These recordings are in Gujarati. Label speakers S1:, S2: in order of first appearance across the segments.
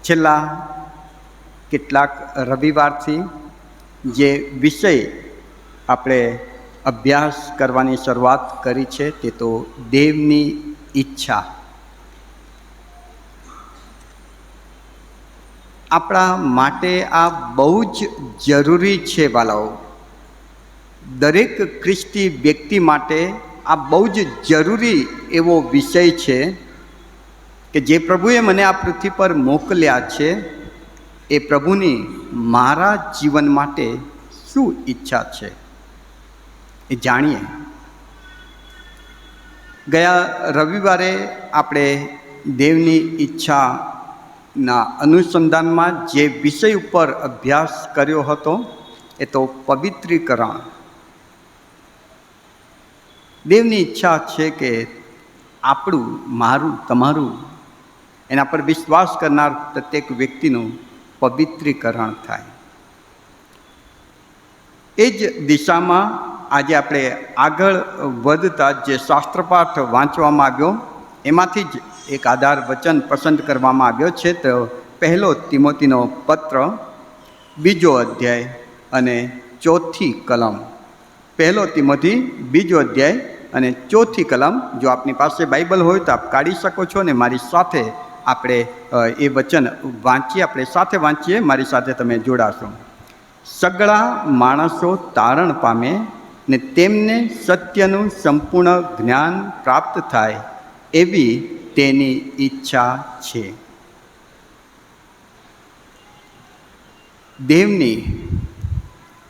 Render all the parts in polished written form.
S1: છેલ્લા કેટલાક રવિવારથી જે વિષય આપણે અભ્યાસ કરવાની શરૂઆત કરી છે તે તો દેવની ઈચ્છા. આપણા માટે આ બહુ જ જરૂરી છે વાલાઓ. દરેક ખ્રિસ્તી વ્યક્તિ માટે આ બહુ જ જરૂરી એવો વિષય છે કે જે પ્રભુએ મને આ પૃથ્વી પર મોકલ્યા છે એ પ્રભુની મારા જીવન માટે શું ઈચ્છા છે એ જાણીએ. ગયા રવિવારે આપણે દેવની ઈચ્છાના અનુસંધાનમાં જે વિષય ઉપર અભ્યાસ કર્યો હતો એ તો પવિત્રીકરણ. દેવની ઈચ્છા છે કે આપણું, મારું, તમારું, એના પર વિશ્વાસ કરનાર પ્રત્યેક વ્યક્તિનું પવિત્રીકરણ થાય. એ જ દિશામાં આજે આપણે આગળ વધતા જે શાસ્ત્રપાઠ વાંચવામાં આવ્યો એમાંથી જ એક આધાર વચન પસંદ કરવામાં આવ્યો છે. તો પહેલો તિમોથીનો પત્ર 2 અધ્યાય અને 4 કલમ. પહેલો તિમોથી 2 અધ્યાય અને 4 કલમ. જો આપની પાસે બાઇબલ હોય તો આપ કાઢી શકો છો ને મારી સાથે આપણે એ વચન વાંચીએ, આપણે સાથે વાંચીએ, મારી સાથે તમે જોડાશો. સગળા માણસો તારણ પામે ને તેમને સત્યનું સંપૂર્ણ જ્ઞાન પ્રાપ્ત થાય એવી તેની ઈચ્છા છે. દેવની,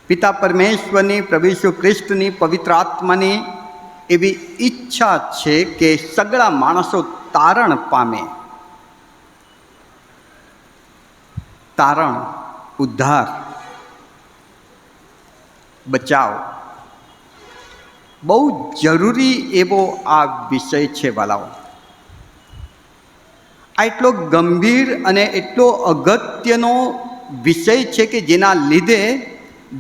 S1: પિતા પરમેશ્વરની, પ્રભુ ઈસુ ખ્રિસ્તની, પવિત્ર આત્માની એવી ઈચ્છા છે કે સગળા માણસો તારણ પામે. તારણ, ઉદ્ધાર, બચાવ બહુ જરૂરી એવો આ વિષય છે વાલાઓ. આ એટલો ગંભીર અને એટલો અગત્યનો વિષય છે કે જેના લીધે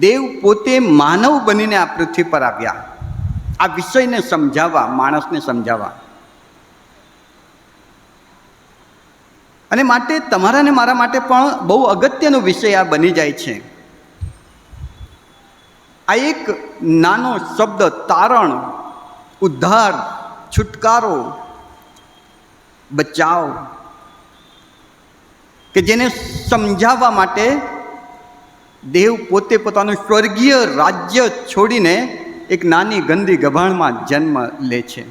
S1: દેવ પોતે માનવ બનીને આ પૃથ્વી પર આવ્યા આ વિષયને સમજાવવા, માણસને સમજાવવા. અને માટે તમારા ને મારા માટે પણ બહુ અગત્યનો વિષય આ બની જાય છે. આ એક નાનો શબ્દ તારણ, ઉદ્ધાર, છુટકારો, બચાવ કે જેને સમજાવવા માટે દેવ પોતે પોતાનું સ્વર્ગીય રાજ્ય છોડીને એક નાની ગંદી ગભાણમાં જન્મ લે છે.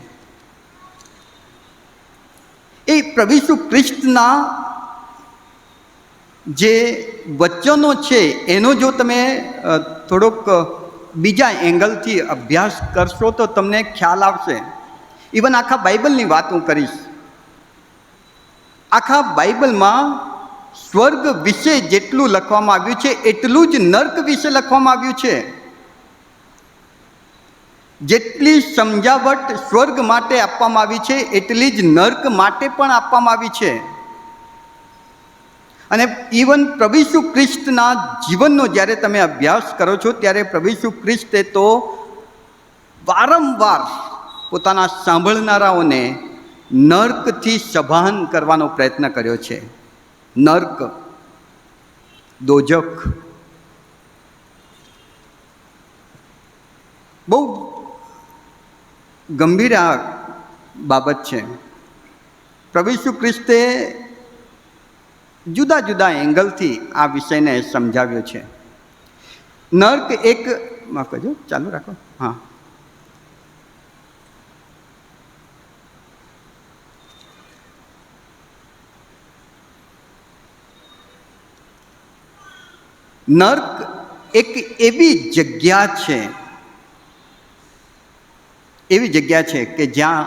S1: એ પ્રભુ ઈસુ ખ્રિસ્તના જે વચનો છે એનો જો તમે થોડોક બીજા એંગલથી અભ્યાસ કરશો તો તમને ખ્યાલ આવશે. ઇવન આખા બાઇબલની વાત હું કરીશ. આખા બાઇબલમાં સ્વર્ગ વિશે જેટલું લખવામાં આવ્યું છે એટલું જ નર્ક વિશે લખવામાં આવ્યું છે. જેટલી સમજાવટ સ્વર્ગ માટે આપવામાં આવી છે એટલી જ નર્ક માટે પણ આપવામાં આવી છે. અને ઇવન પ્રભુ ઈસુ ખ્રિસ્તના જીવનનો જ્યારે તમે અભ્યાસ કરો છો ત્યારે પ્રભુ ઈસુ ખ્રિસ્તે તો વારંવાર પોતાના સાંભળનારાઓને નર્કથી સભાન કરવાનો પ્રયત્ન કર્યો છે. નર્ક, દોજખ બહુ ગંભીર આ બાબત છે. પ્રભુ ઈસુ ખ્રિસ્તે જુદા જુદા એંગલથી આ વિષયને સમજાવ્યો છે. નર્ક એક, માફ કરજો, ચાલુ રાખો. હા, નર્ક એક એવી જગ્યા છે કે જ્યાં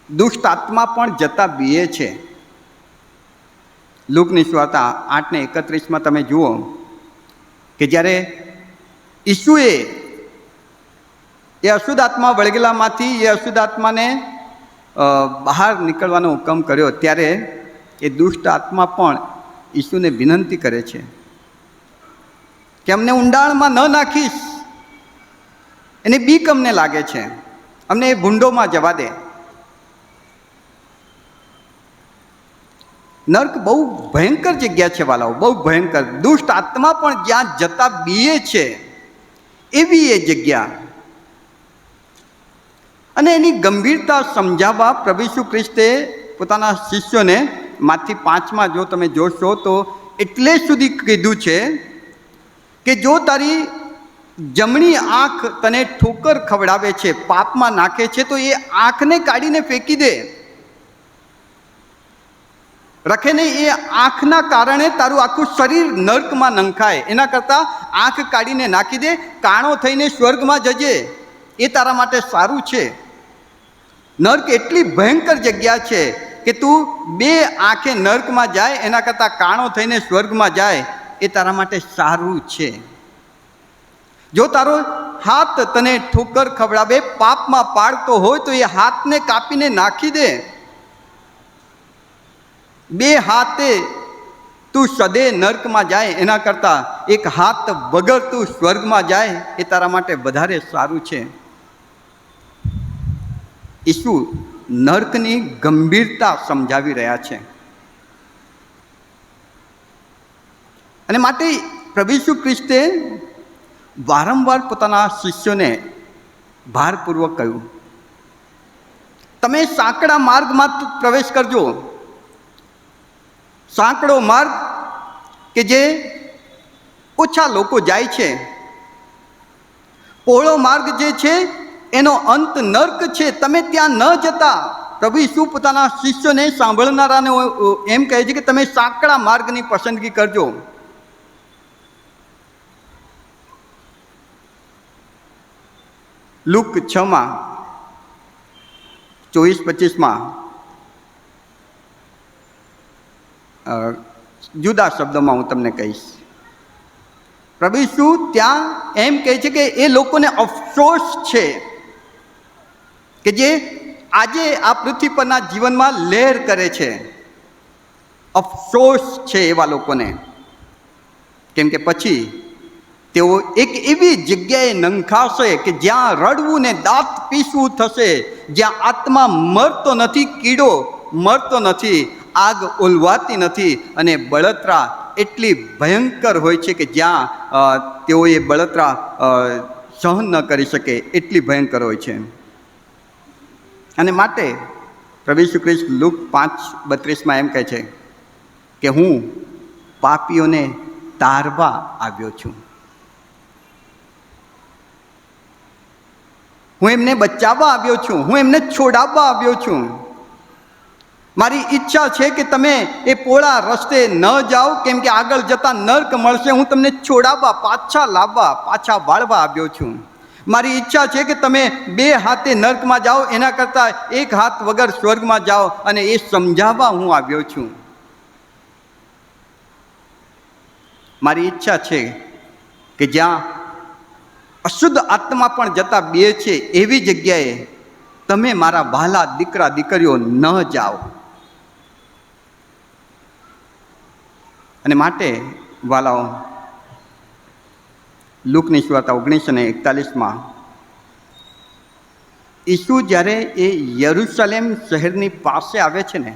S1: દુષ્ટ આત્મા પણ જતા બીએ છે. લૂકની સુવાર્તા 8:31 તમે જુઓ કે જ્યારે ઈસુએ એ અશુદ્ધ આત્મા વળગેલામાંથી એ અશુદ્ધ આત્માને બહાર નીકળવાનો હુકમ કર્યો ત્યારે એ દુષ્ટ આત્મા પણ ઈસુને વિનંતી કરે છે કે અમને ઊંડાણમાં ન નાખીશ. એને બીક અમને લાગે છે, અમને એ ભૂંડોમાં જવા દે. નર્ક બહુ ભયંકર જગ્યા છે વાલાઓ, બહુ ભયંકર. દુષ્ટ આત્મા પણ જ્યાં જતા બીએ છે એવી એ જગ્યા. અને એની ગંભીરતા સમજાવવા પ્રભુ ઈસુ ખ્રિસ્તે પોતાના શિષ્યોને માથી 5માં જો તમે જોશો તો એટલે સુધી કીધું છે કે જો તારી જમણી આંખ તને ઠોકર ખવડાવે છે, પાપમાં નાખે છે, તો એ આંખને કાઢીને ફેંકી દે. રખે નહીં, એ આંખના કારણે તારું આખું શરીર નર્કમાં નંખાય. એના કરતાં આંખ કાઢીને નાખી દે, કાણો થઈને સ્વર્ગમાં જજે, એ તારા માટે સારું છે. નર્ક એટલી ભયંકર જગ્યા છે કે તું 2 આંખે નર્કમાં જાય એના કરતાં કાણો થઈને સ્વર્ગમાં જાય એ તારા માટે સારું છે. જો તારો હાથ તને ઠોકર ખવડાવે, પાપમાં પાડતો હોય તો એ હાથને કાપીને નાખી દે. 2 હાથે તું સદે નર્કમાં જાય એના કરતાં એક હાથ વગર તું સ્વર્ગમાં જાય એ તારા માટે વધારે સારું છે. ઈસુ નર્કની ગંભીરતા સમજાવી રહ્યા છે. અને માટે પ્રભુ ઈસુ ખ્રિસ્તે વારંવાર પોતાના શિષ્યોને ભારપૂર્વક કહ્યું, તમે સાંકડા માર્ગમાં પ્રવેશ કરજો. સાંકડો માર્ગ કે જે ઓછા લોકો જાય છે, પહોળો માર્ગ જે છે એનો અંત નર્ક છે, તમે ત્યાં ન જતા. પ્રભુ ઈસુ પોતાના શિષ્યોને, સાંભળનારાને એમ કહે છે કે તમે સાંકડા માર્ગની પસંદગી કરજો. લુક 6માં 24-25માં જુદા શબ્દોમાં હું તમને કહીશ. પ્રભુ ઈસુ ત્યાં એમ કહે છે કે એ લોકોને અફસોસ છે કે જે આજે આ પૃથ્વી પરના જીવનમાં લહેર કરે છે. અફસોસ છે એવા લોકોને, કેમ કે પછી તેઓ એક એવી જગ્યાએ નંખાશે કે જ્યાં રડવું ને દાંત પીસવું થશે, જ્યાં આત્મા મરતો નથી, કીડો મરતો નથી, આગ ઓલવાતી નથી, અને બળતરા એટલી ભયંકર હોય છે કે જ્યાં તેઓ એ બળતરા સહન ન કરી શકે એટલી ભયંકર હોય છે. અને માટે પ્રભુ ઈસુ ખ્રિસ્ત લુક 5:32માં એમ કહે છે કે હું પાપીઓને તારવા આવ્યો છું, હું એમને બચાવવા આવ્યો છું, હું એમને છોડાવવા આવ્યો છું. મારી ઈચ્છા છે કે તમે એ પોળા રસ્તે ન જાઓ, કેમ કે આગળ જતા નર્ક મળશે. હું તમને છોડાવવા, પાછા લાવવા, પાછા વાળવા આવ્યો છું. મારી ઈચ્છા છે કે તમે 2 હાથે નર્કમાં જાઓ એના કરતાં 1 હાથ વગર સ્વર્ગમાં જાઓ, અને એ સમજાવવા હું આવ્યો છું. મારી ઈચ્છા છે કે જ્યાં અશુદ્ધ આત્મા પણ જતા બે છે એવી જગ્યાએ તમે મારા વહાલા દીકરા દીકરીઓ ન જાઓ. અને માટે વાલાઓ, લુકની સુવાર્તા 19:41માં ઈસુ જ્યારે એ યરુશલેમ શહેરની પાસે આવે છે ને,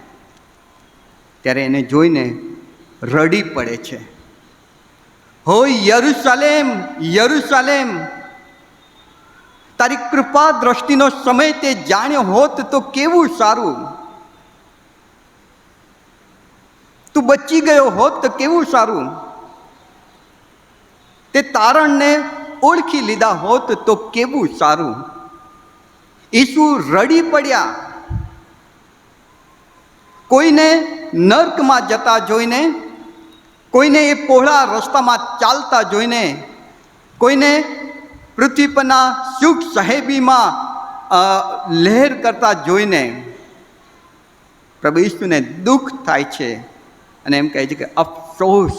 S1: ત્યારે એને જોઈને રડી પડે છે. હો યરુશલેમ, યરુશલેમ, તારી કૃપા દ્રષ્ટિનો સમય તે જાણ્યો હોત તો કેવું સારું. તું બચી ગયો હોત તો કેવું સારું. તે તારણને ઓળખી લીધા હોત તો કેવું સારું. ઈસુ રડી પડ્યા. કોઈને નર્કમાં જતા જોઈને, કોઈને એ પહોળા રસ્તામાં ચાલતા જોઈને, કોઈને પૃથ્વી પરના સુખ સહેબીમાં લહેર કરતા જોઈને પ્રભુ ઈસુને દુઃખ થાય છે અને એમ કહે છે કે અફસોસ.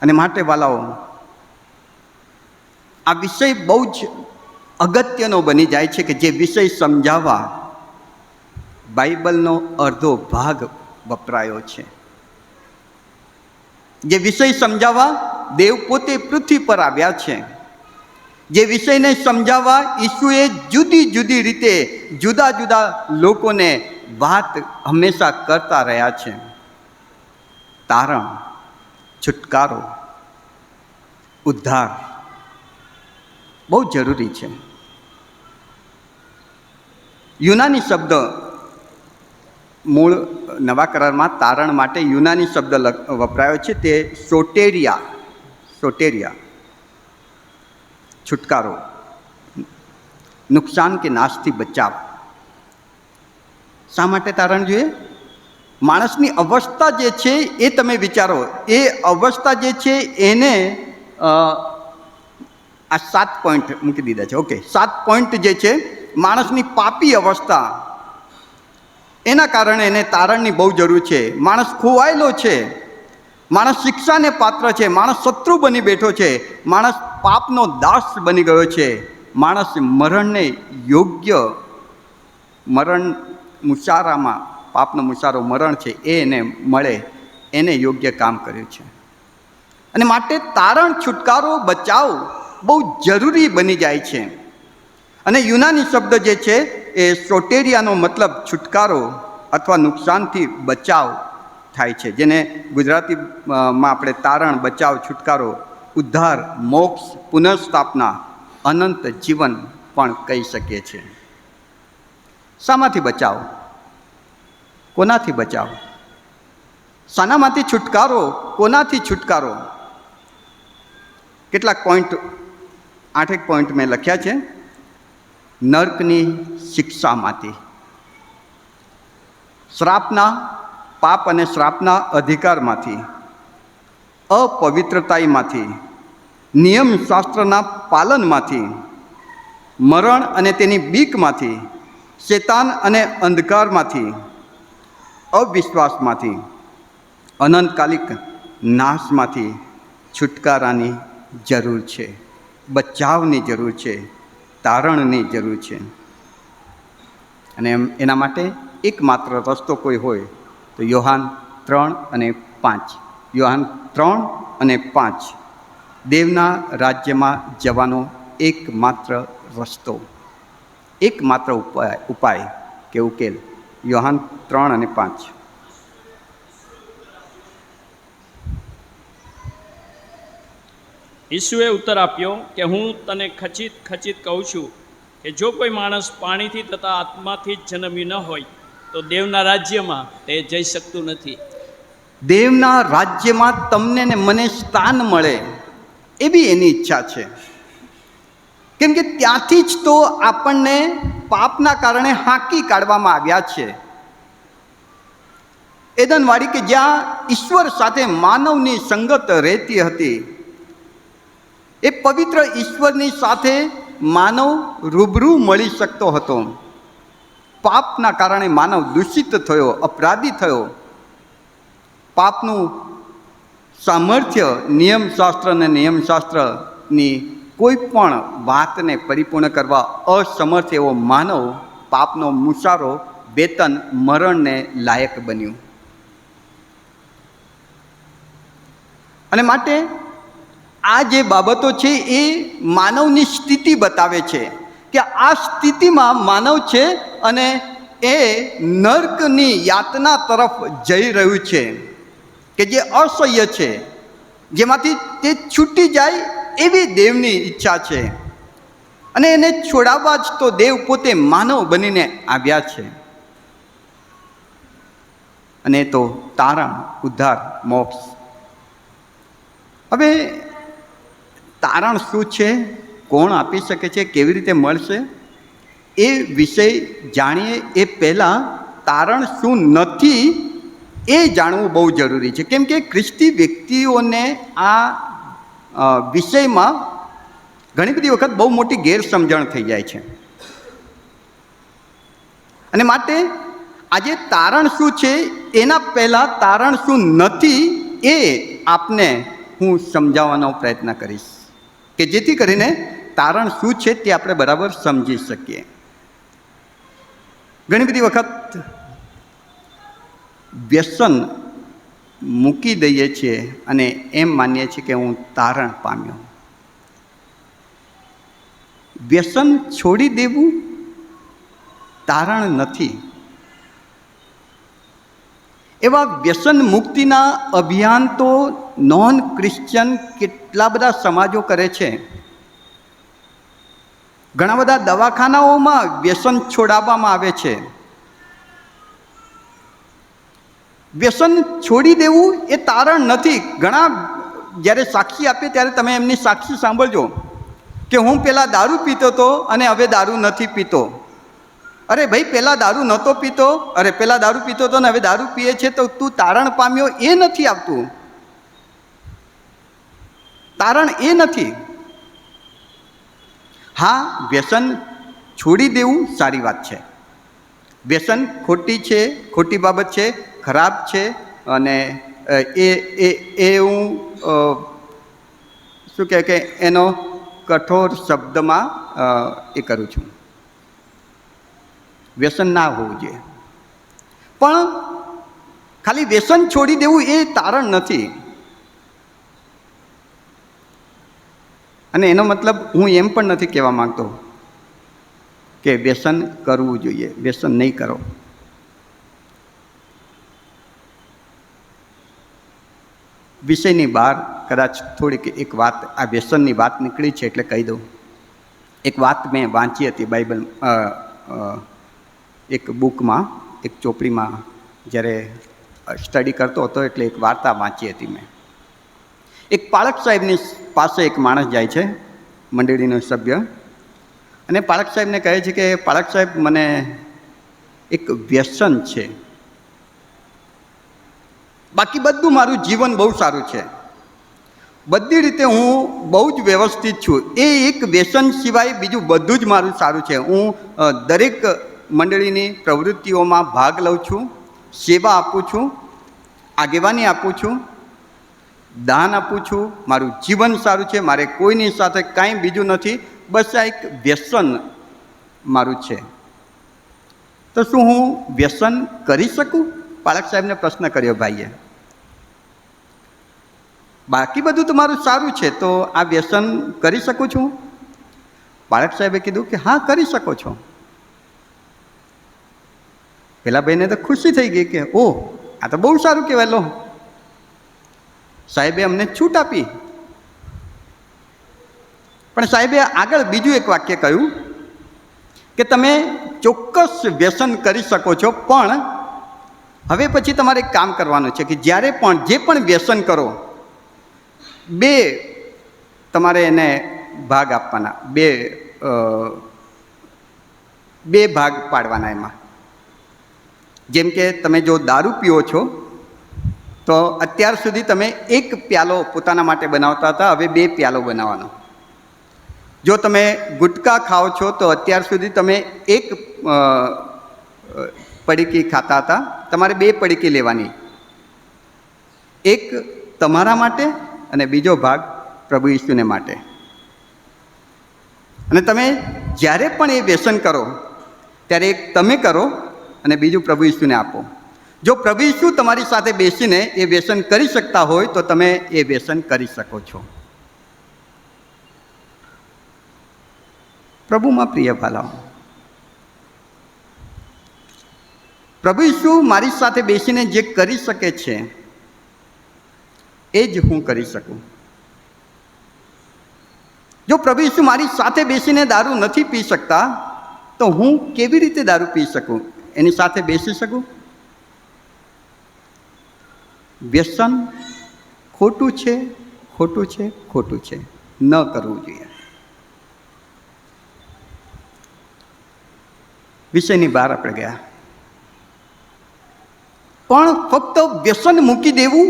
S1: અને માટે વાલાઓ, આ વિષય બહુ જ અગત્યનો બની જાય છે કે જે વિષય સમજાવવા બાઇબલનો અડધો ભાગ વપરાયો છે. જે વિષય સમજાવવા દેવ પોતે પૃથ્વી પર આવ્યા છે. જે વિષયને સમજાવવા ઈસુએ જુદી જુદી રીતે જુદા જુદા લોકોને વાત હંમેશા કરતા રહ્યા છે. તારણ, છુટકારો, ઉદ્ધાર બહુ જરૂરી છે. યુનાની શબ્દ મૂળ નવા કરારમાં તારણ માટે યુનાની શબ્દ વપરાયો છે, તે સોટેરિયા, છુટકારો, નુકસાન કે નાશથી બચાવ. શા માટે તારણ જોઈએ? માણસની અવસ્થા જે છે એ તમે વિચારો, એ અવસ્થા જે છે એને આ 7 પોઈન્ટ મૂકી દીધા છે. ઓકે, 7 પોઈન્ટ જે છે માણસની પાપી અવસ્થા, એના કારણે એને તારણની બહુ જરૂર છે. માણસ ખોવાયેલો છે, માણસ શિક્ષાને પાત્ર છે, માણસ શત્રુ બની બેઠો છે, માણસ પાપનો દાસ બની ગયો છે, માણસ મરણને યોગ્ય મરણ મુસારામાં, પાપનો મુસારો મરણ છે એ એને મળે, એને યોગ્ય કામ કર્યું છે. અને માટે તારણ, છુટકારો, બચાવ બહુ જરૂરી બની જાય છે. અને યુનાની શબ્દ જે છે એ સોટેરિયાનો મતલબ છુટકારો અથવા નુકસાનથી બચાવ થાય છે, જેને ગુજરાતીમાં આપણે તારણ, બચાવ, છુટકારો, ઉદ્ધાર, મોક્ષ, પુનઃસ્થાપના, અનંત જીવન પણ કહી શકીએ છીએ. શામાંથી બચાવ? કોનાથી બચાવ? શાનામાંથી છુટકારો? કોનાથી છુટકારો? કેટલાક પોઈન્ટ, 8 પોઈન્ટ મેં લખ્યા છે. નર્કની શિક્ષામાંથી, શ્રાપના, પાપ અને શ્રાપના અધિકારમાંથી, અપવિત્રતામાંથી, નિયમશાસ્ત્રના પાલનમાંથી, મરણ અને તેની બીકમાંથી, શેતાન અને અંધકારમાંથી, અવિશ્વાસમાંથી, અનંતકાલિક નાશમાંથી છુટકારાની જરૂર છે, બચાવની જરૂર છે, તારણની જરૂર છે. અને એના માટે એકમાત્ર રસ્તો કોઈ હોય તો યોહાન 3:5, યોહાન 3:5, દેવના રાજ્યમાં જવાનો એકમાત્ર રસ્તો, એકમાત્ર ઉપાય કે ઉકેલ, યોહાન 3:5.
S2: ઈસુએ ઉત્તર આપ્યો કે હું તને ખચિત કહું છું કે જો કોઈ માણસ પાણીથી તથા આત્માથી જ જન્મ્યું ન હોય તો દેવના રાજ્યમાં તે જઈ શકતું નથી.
S1: દેવના રાજ્યમાં તમને ને મને સ્થાન મળે એવી એની ઈચ્છા છે. કેમ કે ત્યાંથી જ તો આપણને પાપના કારણે હાંકી કાઢવામાં આવ્યા છે. એદનવાડી કે જ્યાં ઈશ્વર સાથે માનવની સંગત રહેતી હતી, એ પવિત્ર ઈશ્વરની સાથે માનવ રૂબરૂ મળી શકતો હતો. પાપના કારણે માનવ દૂષિત થયો, અપરાધી થયો. પાપનું સામર્થ્ય નિયમશાસ્ત્ર અને નિયમશાસ્ત્રની કોઈ પણ વાતને પરિપૂર્ણ કરવા અસમર્થ એવો માનવ પાપનો મુસારો, વેતન, મરણને લાયક બન્યું. અને માટે આ જે બાબતો છે એ માનવની સ્થિતિ બતાવે છે કે આ સ્થિતિમાં માનવ છે અને એ નર્કની યાતના તરફ જઈ રહ્યું છે, કે જે અસહ્ય છે, જેમાંથી તે છૂટી જાય એવી દેવની ઈચ્છા છે. અને એને છોડાવવા જ તો દેવ પોતે માનવ બનીને આવ્યા છે. અને તો તારણ, ઉદ્ધાર, મોક્ષ. હવે તારણ શું છે, કોણ આપી શકે છે, કેવી રીતે મળશે, એ વિષય જાણીએ એ પહેલાં તારણ શું નથી એ જાણવું બહુ જરૂરી છે. કેમ કે ખ્રિસ્તી વ્યક્તિઓને આ વિષયમાં ઘણી બધી વખત બહુ મોટી ગેરસમજણ થઈ જાય છે. અને માટે આજે તારણ શું છે એના પહેલાં તારણ શું નથી એ આપને હું સમજાવવાનો પ્રયત્ન કરીશ, કે જેથી કરીને તારણ શું છે તે આપણે બરાબર સમજી શકીએ. ઘણી બધી વખત વ્યસન મૂકી દઈએ છીએ અને એમ માનીએ છીએ કે હું તારણ પામ્યો. વ્યસન છોડી દેવું તારણ નથી. એવા વ્યસન મુક્તિના અભિયાન તો નોન ક્રિશ્ચન કેટલા બધા સમાજો કરે છે. ઘણા બધા દવાખાનાઓમાં વ્યસન છોડાવવામાં આવે છે. વ્યસન છોડી દેવું એ તારણ નથી. ઘણા જ્યારે સાક્ષી આપે ત્યારે તમે એમની સાક્ષી સાંભળજો કે હું પહેલાં દારૂ પીતો હતો અને હવે દારૂ નથી પીતો. અરે ભાઈ, પહેલાં દારૂ નહોતો પીતો, પહેલાં દારૂ પીતો હતો ને હવે દારૂ પીએ છે, તો તું તારણ પામ્યો એ નથી આવતું. તારણ એ નથી. હા, વ્યસન છોડી દેવું સારી વાત છે. વ્યસન ખોટી છે, ખોટી બાબત છે, ખરાબ છે. અને એ હું શું કહે કે એનો કઠોર શબ્દમાં એ કરું છું. વ્યસન ના હોવું જોઈએ. પણ ખાલી વ્યસન છોડી દેવું એ તારણ નથી. અને એનો મતલબ હું એમ પણ નથી કહેવા માંગતો કે વ્યસન કરવું જોઈએ. વ્યસન નહીં કરો. વિષયની બહાર કદાચ થોડીક એક વાત, આ વ્યસનની વાત નીકળી છે એટલે કહી દઉં. એક વાત મેં વાંચી હતી બાઇબલ, એક બુકમાં, એક ચોપડીમાં જ્યારે સ્ટડી કરતો હતો એટલે એક વાર્તા વાંચી હતી મેં. એક પાળક સાહેબની પાસે એક માણસ જાય છે, મંડળીનો સભ્ય, અને પાળક સાહેબને કહે છે કે પાળક સાહેબ, મને એક વ્યસન છે. બાકી બધું મારું જીવન બહુ સારું છે, બધી રીતે હું બહુ જ વ્યવસ્થિત છું. એ એક વ્યસન સિવાય બીજું બધું જ મારું સારું છે. હું દરેક મંડળીની પ્રવૃત્તિઓમાં ભાગ લઉં છું, સેવા આપું છું, આગેવાની આપું છું, દાન આપું છું. મારું જીવન સારું છે, મારે કોઈની સાથે કાંઈ બીજું નથી. બસ આ એક વ્યસન મારું છે. તો શું હું વ્યસન કરી શકું? પાળક સાહેબને પ્રશ્ન કર્યો ભાઈએ. બાકી બધું તો મારું સારું છે, તો આ વ્યસન કરી શકું છું? પાળક સાહેબે કીધું કે હા, કરી શકો છો. પેલા ભાઈને તો ખુશી થઈ ગઈ કે ઓહ, આ તો બહુ સારું કહેવાય. લો, સાહેબે અમને છૂટ આપી. પણ સાહેબે આગળ બીજું એક વાક્ય કહ્યું કે તમે ચોક્કસ વ્યસન કરી શકો છો, પણ હવે પછી તમારે એક કામ કરવાનું છે કે જ્યારે પણ જે પણ વ્યસન કરો, તમારે એને ભાગ આપવાના, બે ભાગ પાડવાના એમાં. જેમ કે તમે જો દારૂ પીઓ છો તો અત્યાર સુધી તમે એક પ્યાલો પોતાના માટે બનાવતા હતા, હવે 2 પ્યાલો બનાવવાનો. જો તમે ગુટકા ખાઓ છો તો અત્યાર સુધી તમે એક પડીકી ખાતા હતા, તમારે 2 પડીકી લેવાની. એક તમારા માટે અને બીજો ભાગ પ્રભુ ઈસુને માટે. અને તમે જ્યારે પણ એ વ્યસન કરો ત્યારે એક તમે કરો અને બીજું પ્રભુ ઈસુને આપો. જો પ્રભુ ઈસુ તમારી સાથે બેસીને એ વ્યસન કરી શકતા હોય તો તમે એ વ્યસન કરી શકો છો. પ્રભુમાં પ્રિય ભાલાઓ, પ્રભુ ઈસુ મારી સાથે બેસીને જે કરી શકે છે એ જ હું કરી શકું. જો પ્રભુ ઈસુ મારી સાથે બેસીને દારૂ નથી પી શકતા તો હું કેવી રીતે દારૂ પી શકું, એની સાથે બેસી શકું? વ્યસન ખોટું છે, ખોટું છે, ખોટું છે, ન કરવું જોઈએ. વિષયની બહાર આપણે ગયા. પણ ફક્ત વ્યસન મૂકી દેવું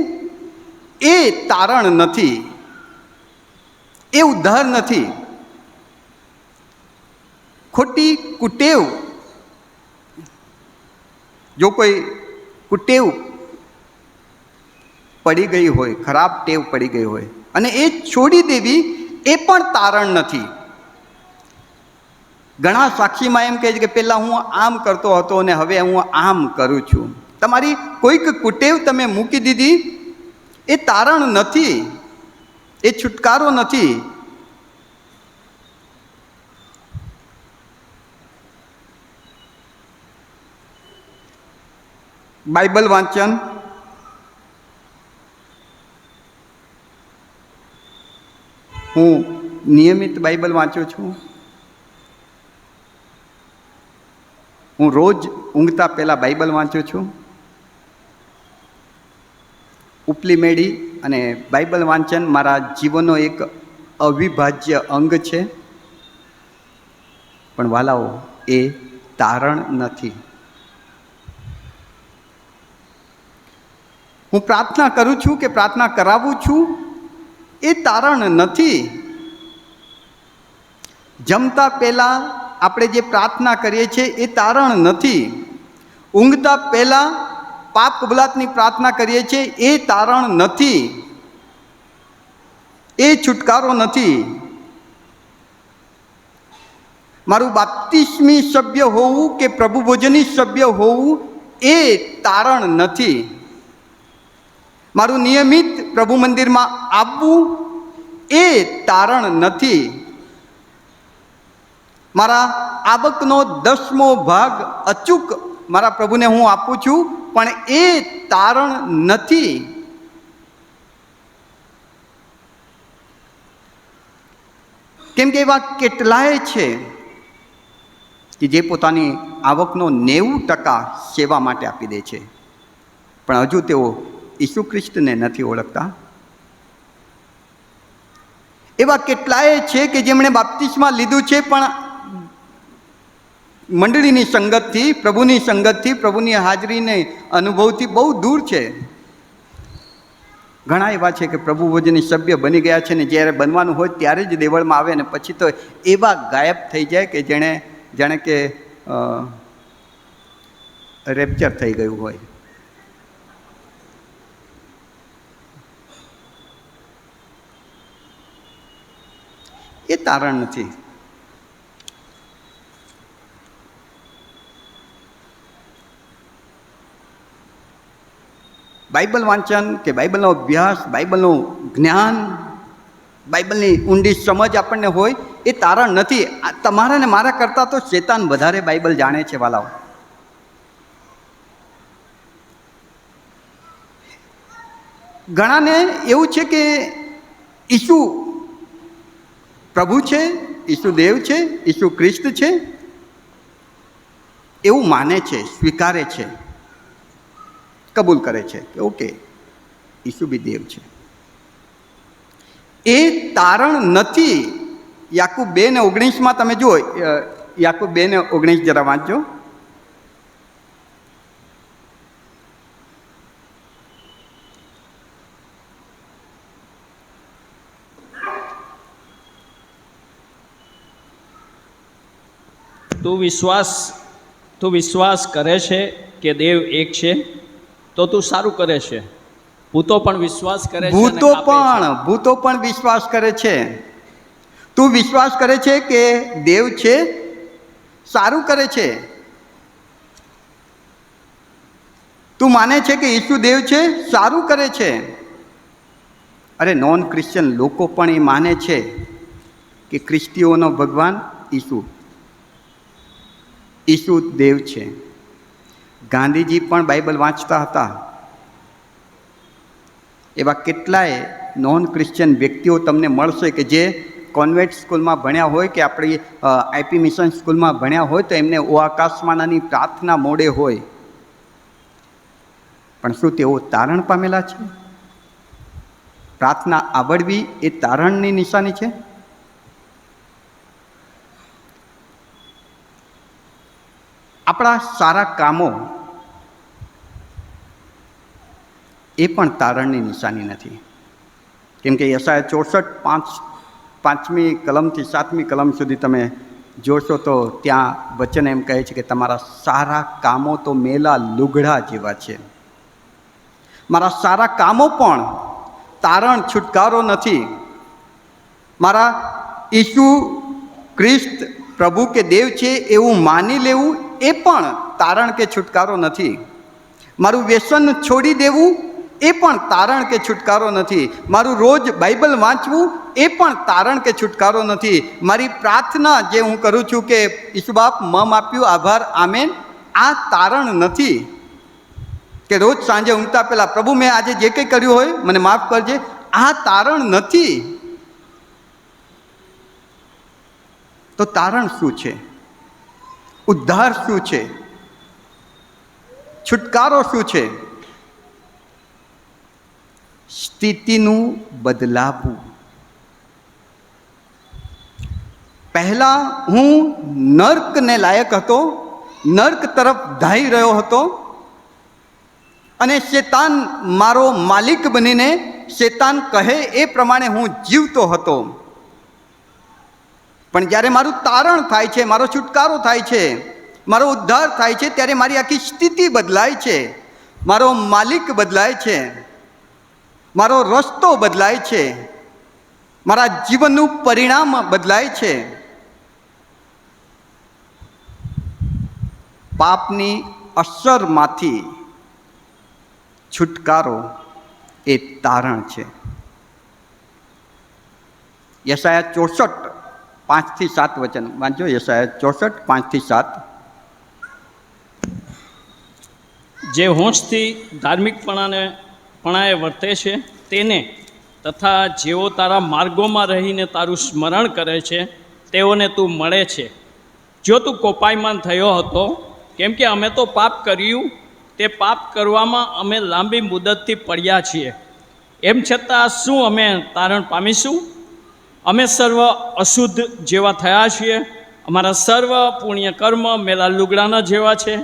S1: એ તારણ નથી, એ ઉદ્ધાર નથી. ખોટી કુટેવ, જો કોઈ કુટેવ પડી ગઈ હોય, ખરાબ ટેવ પડી ગઈ હોય અને એ છોડી દેવી એ પણ તારણ નથી. ઘણા સાક્ષીમાં એમ કહે છે કે પહેલાં હું આમ કરતો હતો અને હવે હું આમ કરું છું. તમારી કોઈક કુટેવ તમે મૂકી દીધી એ તારણ નથી, એ છુટકારો નથી. બાઇબલ વાંચન, હું નિયમિત બાઇબલ વાંચું છું. હું રોજ ઊંઘતા પહેલાં બાઇબલ વાંચું છું. ઉપલી મેળી અને બાઇબલ વાંચન મારા જીવનનો એક અવિભાજ્ય અંગ છે. પણ વાલાઓ, એ તારણ નથી. હું પ્રાર્થના કરું છું કે પ્રાર્થના કરાવું છું, એ તારણ નથી. જમતા પહેલાં આપણે જે પ્રાર્થના કરીએ છીએ એ તારણ નથી. ઊંઘતા પહેલાં પાપ કબૂલાતની પ્રાર્થના કરીએ છીએ એ તારણ નથી. એ છુટકારો નથી. મારું બાપ્તિસ્મી સભ્ય હોવું કે પ્રભુ ભોજની સભ્ય હોવું એ તારણ નથી. મારું નિયમિત પ્રભુ મંદિરમાં આવવું એ તારણ નથી. મારા આવકનો 10મો ભાગ અચૂક મારા પ્રભુને હું આપું છું, પણ એ તારણ નથી. કેમ કે એવા કેટલાય છે કે જે પોતાની આવકનો 90% સેવા માટે આપી દે છે, પણ હજુ તેઓ ઈસુ ખ્રિસ્તને નથી ઓળખતા. એવા કેટલાય છે કે જેમણે બાપ્તિસ્મા લીધું છે, પણ મંડળીની સંગતથી, પ્રભુની સંગતથી, પ્રભુની હાજરીને અનુભવથી બહુ દૂર છે. ઘણા એવા છે કે પ્રભુ ભોજની સભ્ય બની ગયા છે ને જ્યારે બનવાનું હોય ત્યારે જ દેવળમાં આવે ને પછી તો એવા ગાયબ થઈ જાય કે જાણે કે રેપ્ચર થઈ ગયું હોય. એ તારણ નથી. બાઇબલ વાંચન કે બાઇબલનો અભ્યાસ, બાઇબલનું જ્ઞાન, બાઇબલની ઊંડી સમજ આપણને હોય એ તારણ નથી. તમારા ને મારા કરતાં તો શેતાન વધારે બાઇબલ જાણે છે વાલાઓ. ઘણાને એવું છે કે ઈસુ પ્રભુ છે, ઈસુ દેવ છે, ઈસુ ખ્રિસ્ત છે, એવું માને છે, સ્વીકારે છે, કબૂલ કરે છે કે ઓકે ઈસુ બી દેવ છે. એ તારણ નથી. યાકૂબ 2:19 તમે જુઓ, યાકૂબ 2:19 જરા વાંચજો.
S2: તું વિશ્વાસ કરે છે કે દેવ એક છે, તો તું સારું કરે છે. ભૂતો પણ વિશ્વાસ કરે છે.
S1: ભૂતો પણ વિશ્વાસ કરે છે. તું વિશ્વાસ કરે છે કે દેવ છે, સારું કરે છે. તું માને છે કે ઈસુ દેવ છે, સારું કરે છે. અરે નોન ક્રિશ્ચિયન લોકો પણ એ માને છે કે ખ્રિસ્તીઓનો ભગવાન ઈસુ દેવ છે. ગાંધીજી પણ બાઇબલ વાંચતા હતા. એવા કેટલાય નોન ક્રિશ્ચિયન વ્યક્તિઓ તમને મળશે કે જે કોન્વેન્ટ સ્કૂલમાં ભણ્યા હોય કે આપણી આઈપી મિશન સ્કૂલમાં ભણ્યા હોય તો એમને ઓ આકાશમાનાની પ્રાર્થના મોડે હોય, પણ શું તેઓ તારણ પામેલા છે? પ્રાર્થના આવડવી એ તારણની નિશાની છે? આપણા સારા કામો એ પણ તારણની નિશાની નથી. કેમ કે યશાયા 64:5મી કલમથી 7મી કલમ સુધી તમે જોશો તો ત્યાં વચન એમ કહે છે કે તમારા સારા કામો તો મેલા લુગડા જેવા છે. મારા સારા કામો પણ તારણ, છુટકારો નથી. મારા ઈસુ ખ્રિસ્ત પ્રભુ કે દેવ છે એવું માની લેવું એ પણ તારણ કે છુટકારો નથી. મારું વ્યસન છોડી દેવું એ પણ તારણ કે છુટકારો નથી. મારું રોજ બાઇબલ વાંચવું એ પણ તારણ કે છુટકારો નથી. મારી પ્રાર્થના જે હું કરું છું કે ઈસુ બાપ મમ આપ્યું, આભાર, આમેન, આ તારણ નથી. કે રોજ સાંજે ઊંઘતા પહેલાં પ્રભુ મેં આજે જે કંઈ કર્યું હોય મને માફ કરજે, આ તારણ નથી. તો તારણ શું છે? ઉદ્ધાર શું છે? છુટકારો શું છે? સ્થિતિનું બદલાવું. પહેલા હું નર્કને લાયક હતો, નર્ક તરફ ધાઈ રહ્યો હતો, અને શેતાન મારો માલિક બનીને શેતાન કહે એ પ્રમાણે હું જીવતો હતો. પણ જ્યારે મારું તારણ થાય છે, મારો છુટકારો થાય છે, મારો ઉદ્ધાર થાય છે, ત્યારે મારી આખી સ્થિતિ બદલાય છે, મારો માલિક બદલાય છે, મારો રસ્તો બદલાય છે, મારા જીવનનું પરિણામ બદલાય છે. પાપની અસરમાંથી છુટકારો એ તારણ છે. યશાયા 64 5-7 વચન વાંચો. યશાયા 64 5-7.
S2: જે હોંશથી ધાર્મિકપણાએ વર્તે છે તેને, તથા જેઓ તારા માર્ગોમાં રહીને તારું સ્મરણ કરે છે તેઓને તું મળે છે. જો તું કોપાયમાન થયો હતો, કેમ કે અમે તો પાપ કર્યું, તે પાપ કરવામાં અમે લાંબી મુદતથી પડ્યા છીએ, એમ છતાં શું અમે તારણ પામીશું? અમે સર્વ અશુદ્ધ જેવા થયા છીએ, અમારા સર્વ પુણ્ય કર્મ મેલા લુગડાના જેવા છે.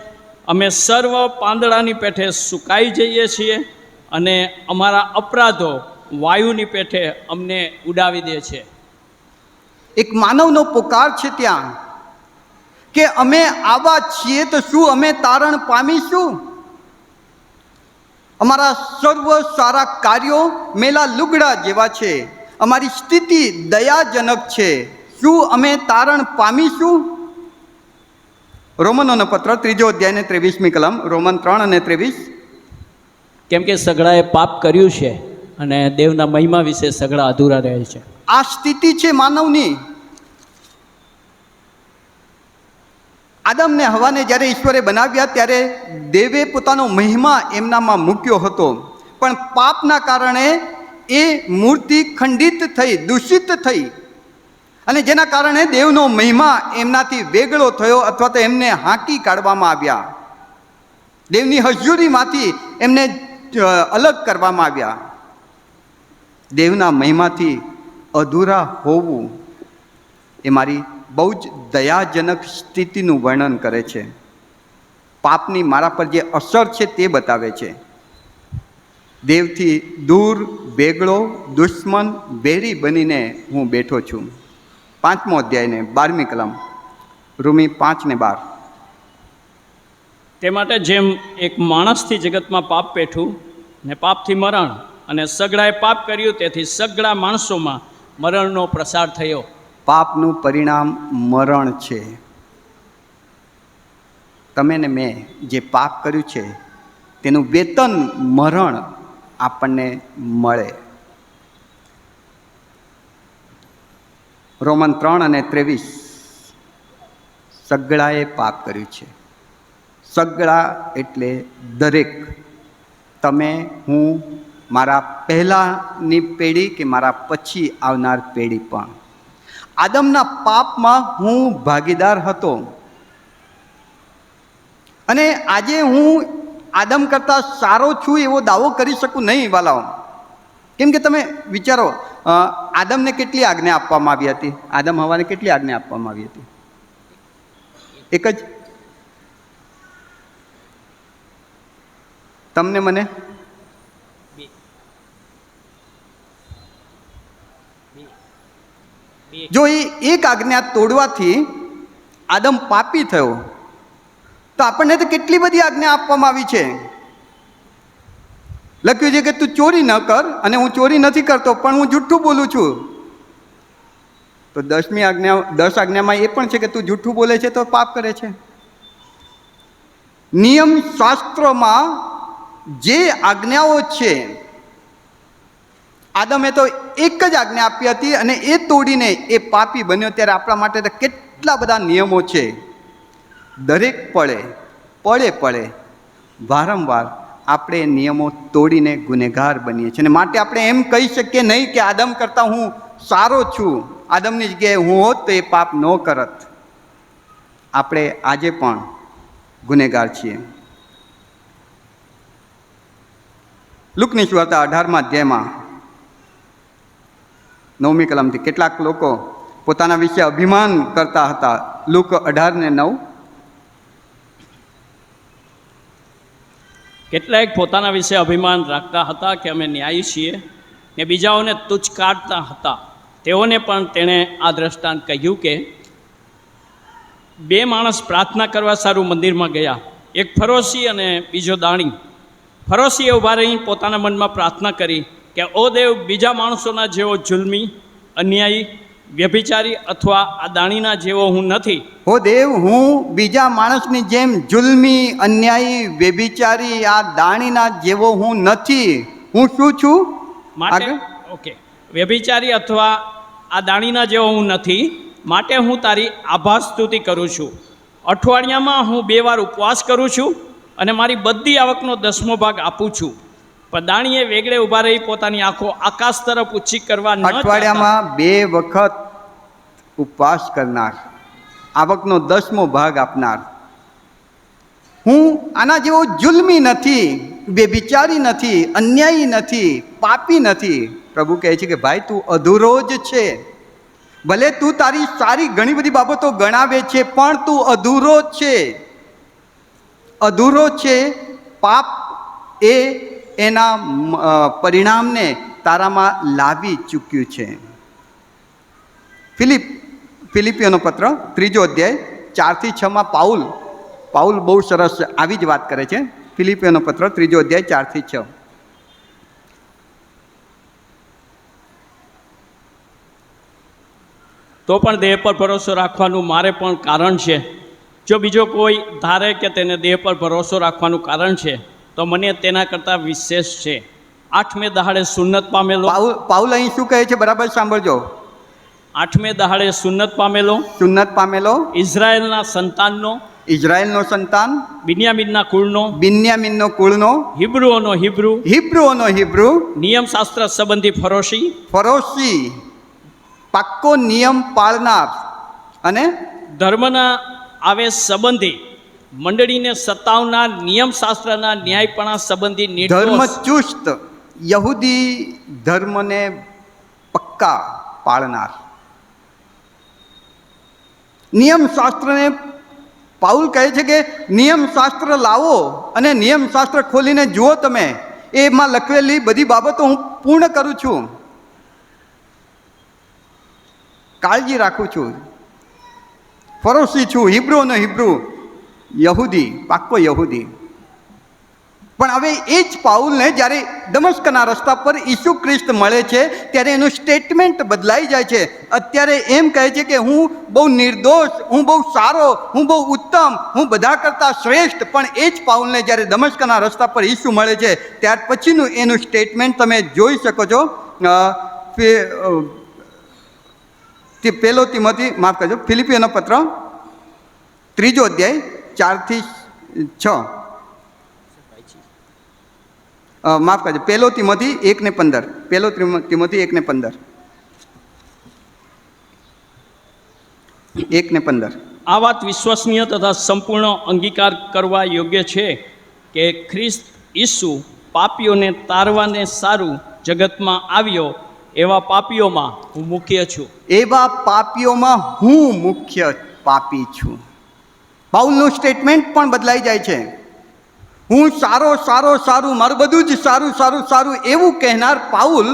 S2: અમે સર્વ પાંદડાની પેઠે સુકાઈ જઈએ છીએ, અને અમારા અપરાધો વાયુની પેઠે અમને ઉડાવી દે છે.
S1: એક માનવનો પુકાર છે ત્યાં કે અમે આવા છીએ તો શું અમે તારણ પામીશું? અમારા સર્વ સારા કાર્યો મેલા લુગડા જેવા છે, અમારી સ્થિતિ દયાજનક છે, શું અમે તારણ પામીશું? રોમનોનો પત્ર 3 અધ્યાય 23મી કલમ, રોમન 3:23.
S2: કેમ કે સગડાએ પાપ કર્યું છે અને દેવના મહિમા વિશે સગડા અધૂરા રહે છે.
S1: આ સ્થિતિ છે માનવની. આદમને હવાને જ્યારે ઈશ્વરે બનાવ્યા ત્યારે દેવે પોતાનો મહિમા એમનામાં મૂક્યો હતો, પણ પાપના કારણે એ મૂર્તિ ખંડિત થઈ, દૂષિત થઈ, અને જેના કારણે દેવનો મહિમા એમનાથી વેગળો થયો, અથવા તો એમને હાંકી કાઢવામાં આવ્યા, દેવની હજુરીમાંથી એમને અલગ કરવામાં આવ્યા. દેવના મહિમાથી અધૂરા હોવું એ મારી બહુ જ દયાજનક સ્થિતિનું વર્ણન કરે છે. પાપની મારા પર જે અસર છે તે બતાવે છે. દેવથી દૂર, વેગળો, દુશ્મન, વેરી બનીને હું બેઠો છું. 5મો અધ્યાયને 12મી કલમ, રૂમી 5:12.
S2: તે માટે જેમ એક માણસથી જગતમાં પાપ પેઠું ને પાપથી મરણ, અને સગડાએ પાપ કર્યું તેથી સગડા માણસોમાં મરણનો પ્રસાર થયો.
S1: પાપનું પરિણામ મરણ છે. તમે ને મેં જે પાપ કર્યું છે તેનું વેતન મરણ આપણને મળે. રોમન 3:23. સગડાએ પાપ કર્યું છે. સગડા એટલે દરેક. તમે, હું, મારા પહેલાંની પેઢી કે મારા પછી આવનાર પેઢી પણ. આદમના પાપમાં હું ભાગીદાર હતો, અને આજે હું આદમ કરતાં સારો છું એવો દાવો કરી શકું નહીં વાલાઓ. કેમ કે તમે વિચારો, આદમને કેટલી આજ્ઞા આપવામાં આવી હતી? આદમ હવાને કેટલી આજ્ઞા આપવામાં આવી હતી? એક જ. તમને, મને? જો એ એક આજ્ઞા તોડવાથી આદમ પાપી થયો, તો આપણને તો કેટલી બધી આજ્ઞા આપવામાં આવી છે. લખ્યું છે કે તું ચોરી ન કર, અને હું ચોરી નથી કરતો પણ હું જૂઠું બોલું છું. તો 10મી આજ્ઞા, 10 આજ્ઞામાં એ પણ છે કે તું જૂઠું બોલે છે તો પાપ કરે છે. નિયમ શાસ્ત્રમાં જે આજ્ઞાઓ છે, આદમે તો એક જ આજ્ઞા આપી હતી, અને એ તોડીને એ પાપી બન્યો. ત્યારે આપણા માટે તો કેટલા બધા નિયમો છે. દરેક પળે વારંવાર આપણે નિયમો તોડીને ગુનેગાર બનીએ છીએ. અને માટે આપણે એમ કહી શકીએ નહીં કે આદમ કરતાં હું સારો છું, આદમની જગ્યાએ હું હોત તો એ પાપ ન કરત. આપણે આજે પણ ગુનેગાર છીએ. લુકની સુવાર્તા 18મા અધ્યાયમાં 9મી કલમથી કેટલાક લોકો પોતાના વિશે અભિમાન કરતા હતા. લુક 18:9.
S2: કેટલાક પોતાના વિશે અભિમાન રાખતા હતા કે અમે ન્યાયી છીએ ને બીજાઓને તુચ્છકારતા હતા. તેઓને પણ તેણે આ દ્રષ્ટાંત કહ્યું કે 2 માણસ પ્રાર્થના કરવા સારું મંદિરમાં ગયા, એક ફરોશી અને બીજો દાણી. ફરોશીએ ઊભા રહી પોતાના મનમાં પ્રાર્થના કરી કે ઓ દેવ, બીજા માણસોના જેવો જુલ્મી, અન્યાયી, વ્યભિચારી અથવા આ દાણીના જેવો હું નથી.
S1: હો દેવ, હું બીજા માણસની જેમ જુલ્મી, અન્યાયી, વ્યભિચારી, આ દાણીના જેવો હું નથી. હું શું છું?
S2: માટે ઓકે, વ્યભિચારી અથવા આ દાણીના જેવો હું નથી. માટે હું તારી આભાર સ્તુતિ કરું છું. અઠવાડિયામાં હું 2 વાર ઉપવાસ કરું છું અને મારી બધી આવકનો 10મો ભાગ આપું છું. પણ દાણીએ વેગળે ઊભા રહી પોતાની આંખો આકાશ તરફ ઊંચી કરવા ન
S1: અઠવાડિયામાં 2 વખત ઉપવાસ કરનાર, આવકનો 10મો ભાગ આપનાર. હું આના જેવો જુલ્મી નથી, બેબિચારી નથી, અન્યાયી નથી, પાપી નથી. પ્રભુ કહે છે કે ભાઈ, તું અધૂરો જ છે. ભલે તું તારી સારી ઘણી બધી બાબતો ગણાવે છે, પણ તું અધૂરો છે. અધૂરો છે. પાપ એ એના પરિણામને તારામાં લાવી ચૂક્યું છે. ફિલિપિયોનો પત્ર 3જો અધ્યાય 4થી 6માં પાઉલ બહુ સરસ આવી જ વાત કરે છે. ફિલિપિયોનો પત્ર 3જો અધ્યાય 4થી 6.
S2: તો પણ દેહ પર ભરોસો રાખવાનું મારે પણ કારણ છે. જો બીજો કોઈ ધારે કે તેને દેહ પર ભરોસો રાખવાનું કારણ છે, તો મને તેના કરતાં વિશેષ છે. 8મે દહાડે સુન્નત પામેલો.
S1: પાઉલ અહીં શું કહે છે? બરાબર સાંભળજો.
S2: 8મે દહાડે સુન્નત પામેલો, ઇઝરાયેલના સંતાનનો,
S1: ઇઝરાયેલનો સંતાન,
S2: બિન્યામીનના
S1: કુળનો, હિબ્રુઓનો હિબ્રુ,
S2: નિયમશાસ્ત્ર સંબંધી
S1: ફરોશી, પાક્કો નિયમ પાળનાર અને
S2: ધર્મના આવેશ સંબંધી, મંડળીને સતાવનાર, નિયમશાસ્ત્રના ન્યાયપણા સંબંધી નિર્દોષ,
S1: ધર્મચુસ્ત, યહૂદી ધર્મને પક્કા પાળનાર. નિયમશાસ્ત્રને પાઉલ કહે છે કે નિયમશાસ્ત્ર લાવો અને નિયમશાસ્ત્ર ખોલીને જુઓ તમે. એમાં લખેલી બધી બાબતો હું પૂર્ણ કરું છું, કાળજી રાખું છું. ફરોશી છું, હિબ્રુઓનો હિબ્રુ, યહૂદી, પાક્કો યહૂદી. પણ હવે એ જ પાઉલને જ્યારે દમસ્કના રસ્તા પર ઈસુ ખ્રિસ્ત મળે છે ત્યારે એનું સ્ટેટમેન્ટ બદલાઈ જાય છે. અત્યારે એમ કહે છે કે હું બહુ નિર્દોષ, હું બહુ સારો, હું બહુ ઉત્તમ, હું બધા કરતાં શ્રેષ્ઠ. પણ એ જ પાઉલને જ્યારે દમસ્કના રસ્તા પર ઈસુ મળે છે ત્યાર પછીનું એનું સ્ટેટમેન્ટ તમે જોઈ શકો છો. ફિલિપિયોનો પત્ર 3જો અધ્યાય 4થી 6. માફ કરજો, 1 તિમોથી 1:15. 1 તિમોથી 1:15. 1:15.
S2: આ વાત વિશ્વસનીય તથા સંપૂર્ણ અંગીકાર કરવા યોગ્ય છે કે ખ્રિસ્ત ઈસુ પાપીઓને તારવાને સારું જગતમાં આવ્યો, એવા પાપીઓમાં હું મુખ્ય છું.
S1: એવા પાપીઓમાં હું મુખ્ય પાપી છું. પાઉલનું સ્ટેટમેન્ટ પણ બદલાઈ જાય છે. હું સારું, મારું બધું જ સારું એવું કહેનાર પાઉલ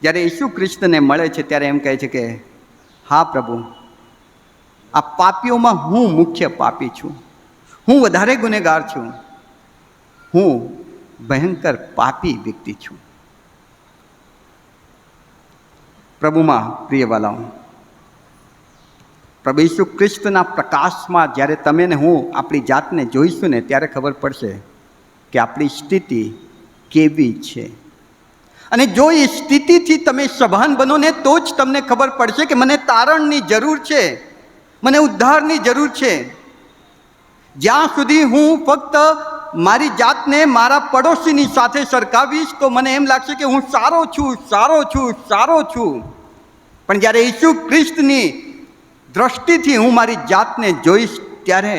S1: જ્યારે ઈસુ ખ્રિસ્તને મળે છે ત્યારે એમ કહે છે કે હા પ્રભુ, આ પાપીઓમાં હું મુખ્ય પાપી છું. હું વધારે ગુનેગાર છું. હું ભયંકર પાપી વ્યક્તિ છું. પ્રભુમાં પ્રિયવાલાઓ, પ્રભુ ઈસુ ખ્રિસ્તના પ્રકાશમાં જ્યારે તમે ને હું આપણી જાતને જોઈશું ને ત્યારે ખબર પડશે કે આપણી સ્થિતિ કેવી છે. અને જો એ સ્થિતિથી તમે સભાન બનો ને તો જ તમને ખબર પડશે કે મને તારણની જરૂર છે, મને ઉદ્ધારની જરૂર છે. જ્યાં સુધી હું ફક્ત મારી જાતને મારા પડોશીની સાથે સરખાવીશ તો મને એમ લાગશે કે હું સારો છું. પણ જ્યારે ઈસુ ખ્રિસ્તની દ્રષ્ટિથી હું મારી જાતને જોઈશ ત્યારે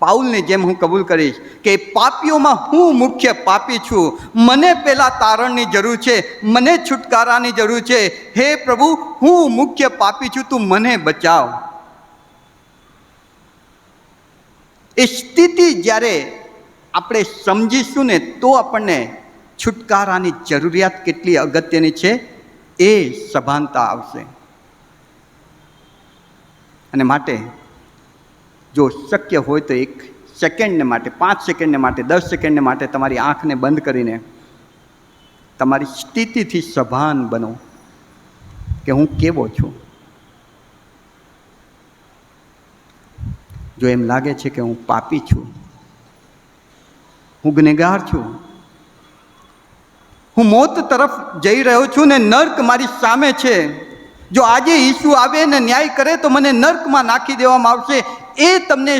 S1: પાઉલની જેમ હું કબૂલ કરીશ કે પાપીઓમાં હું મુખ્ય પાપી છું, મને પહેલાં તારણની જરૂર છે, મને છુટકારાની જરૂર છે. હે પ્રભુ, હું મુખ્ય પાપી છું, તું મને બચાવ. એ સ્થિતિ જ્યારે આપણે સમજીશું ને તો આપણને છુટકારાની જરૂરિયાત કેટલી અગત્યની છે એ સભાનતા આવશે. અને માટે જો શક્ય હોય તો 1 સેકન્ડને માટે, 5 સેકન્ડને માટે, 10 સેકન્ડને માટે તમારી આંખને બંધ કરીને તમારી સ્થિતિથી સભાન બનો કે હું કેવો છું. જો એમ લાગે છે કે હું પાપી છું, હું ગુનેગાર છું, હું મોત તરફ જઈ રહ્યો છું ને નર્ક મારી સામે છે, જો આજે ઈસુ આવે ને ન્યાય કરે તો મને નર્કમાં નાખી દેવામાં આવશે, એ તમને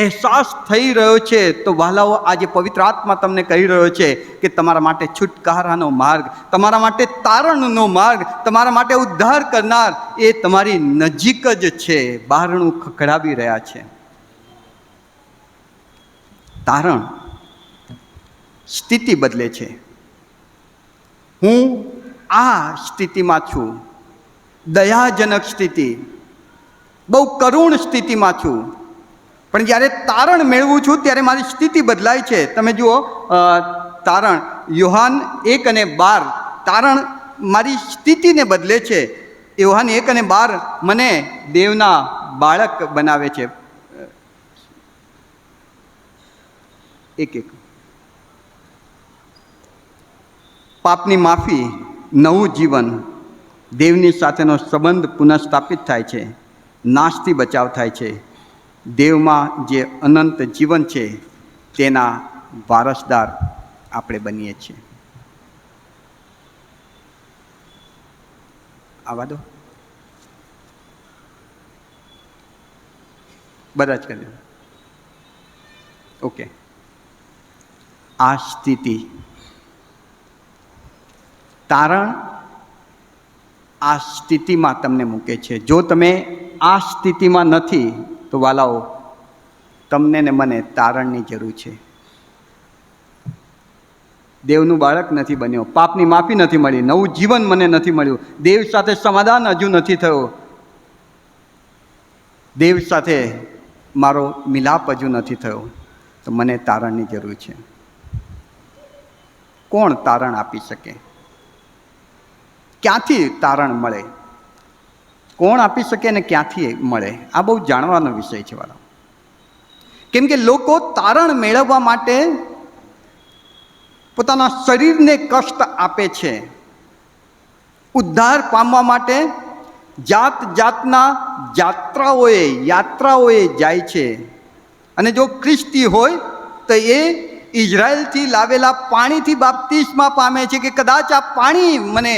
S1: અહેસાસ થઈ રહ્યો છે, તો વહાલાઓ આજે પવિત્ર આત્મા તમને કહી રહ્યો છે કે તમારા માટે છુટકારાનો માર્ગ, તમારા માટે તારણનો માર્ગ, તમારા માટે ઉદ્ધાર કરનાર એ તમારી નજીક જ છે, બારણું ખખડાવી રહ્યા છે. તારણ સ્થિતિ બદલે છે. હું આ સ્થિતિમાં છું, દયાજનક સ્થિતિ, બહુ કરુણ સ્થિતિમાં છું, પણ જ્યારે તારણ મેળવું છું ત્યારે મારી સ્થિતિ બદલાય છે. તમે જુઓ તારણ યોહાન 1 અને 12, તારણ મારી સ્થિતિને બદલે છે. યોહાન 1 અને 12 મને દેવના બાળક બનાવે છે. 1:1 પાપની માફી, નવું જીવન, દેવની સાથેનો સંબંધ પુનઃસ્થાપિત થાય છે, નાશથી બચાવ થાય છે, દેવમાં જે અનંત જીવન છે તેના વારસદાર આપણે બનીએ છીએ. આવા દો, બધા જ કરી. ઓકે, આ સ્થિતિ, તારણ આ સ્થિતિમાં તમને મૂકે છે. જો તમે આ સ્થિતિમાં નથી તો વાલાઓ, તમને ને મને તારણની જરૂર છે. દેવનું બાળક નથી બન્યો, પાપની માફી નથી મળી, નવું જીવન મને નથી મળ્યું, દેવ સાથે સમાધાન હજુ નથી થયો, દેવ સાથે મારો મિલાપ હજુ નથી થયો, તો મને તારણની જરૂર છે. કોણ તારણ આપી શકે? ક્યાંથી તારણ મળે? કોણ આપી શકે ને ક્યાંથી મળે? આ બહુ જાણવાનો વિષય છે વાળા. કેમ કે લોકો તારણ મેળવવા માટે પોતાના શરીરને કષ્ટ આપે છે, ઉદ્ધાર પામવા માટે જાત જાતના યાત્રાઓએ જાય છે. અને જો ખ્રિસ્તી હોય તો એ ઇઝરાયલથી લાવેલા પાણીથી બાપ્તિસ્મા પામે છે કે કદાચ આ પાણી મને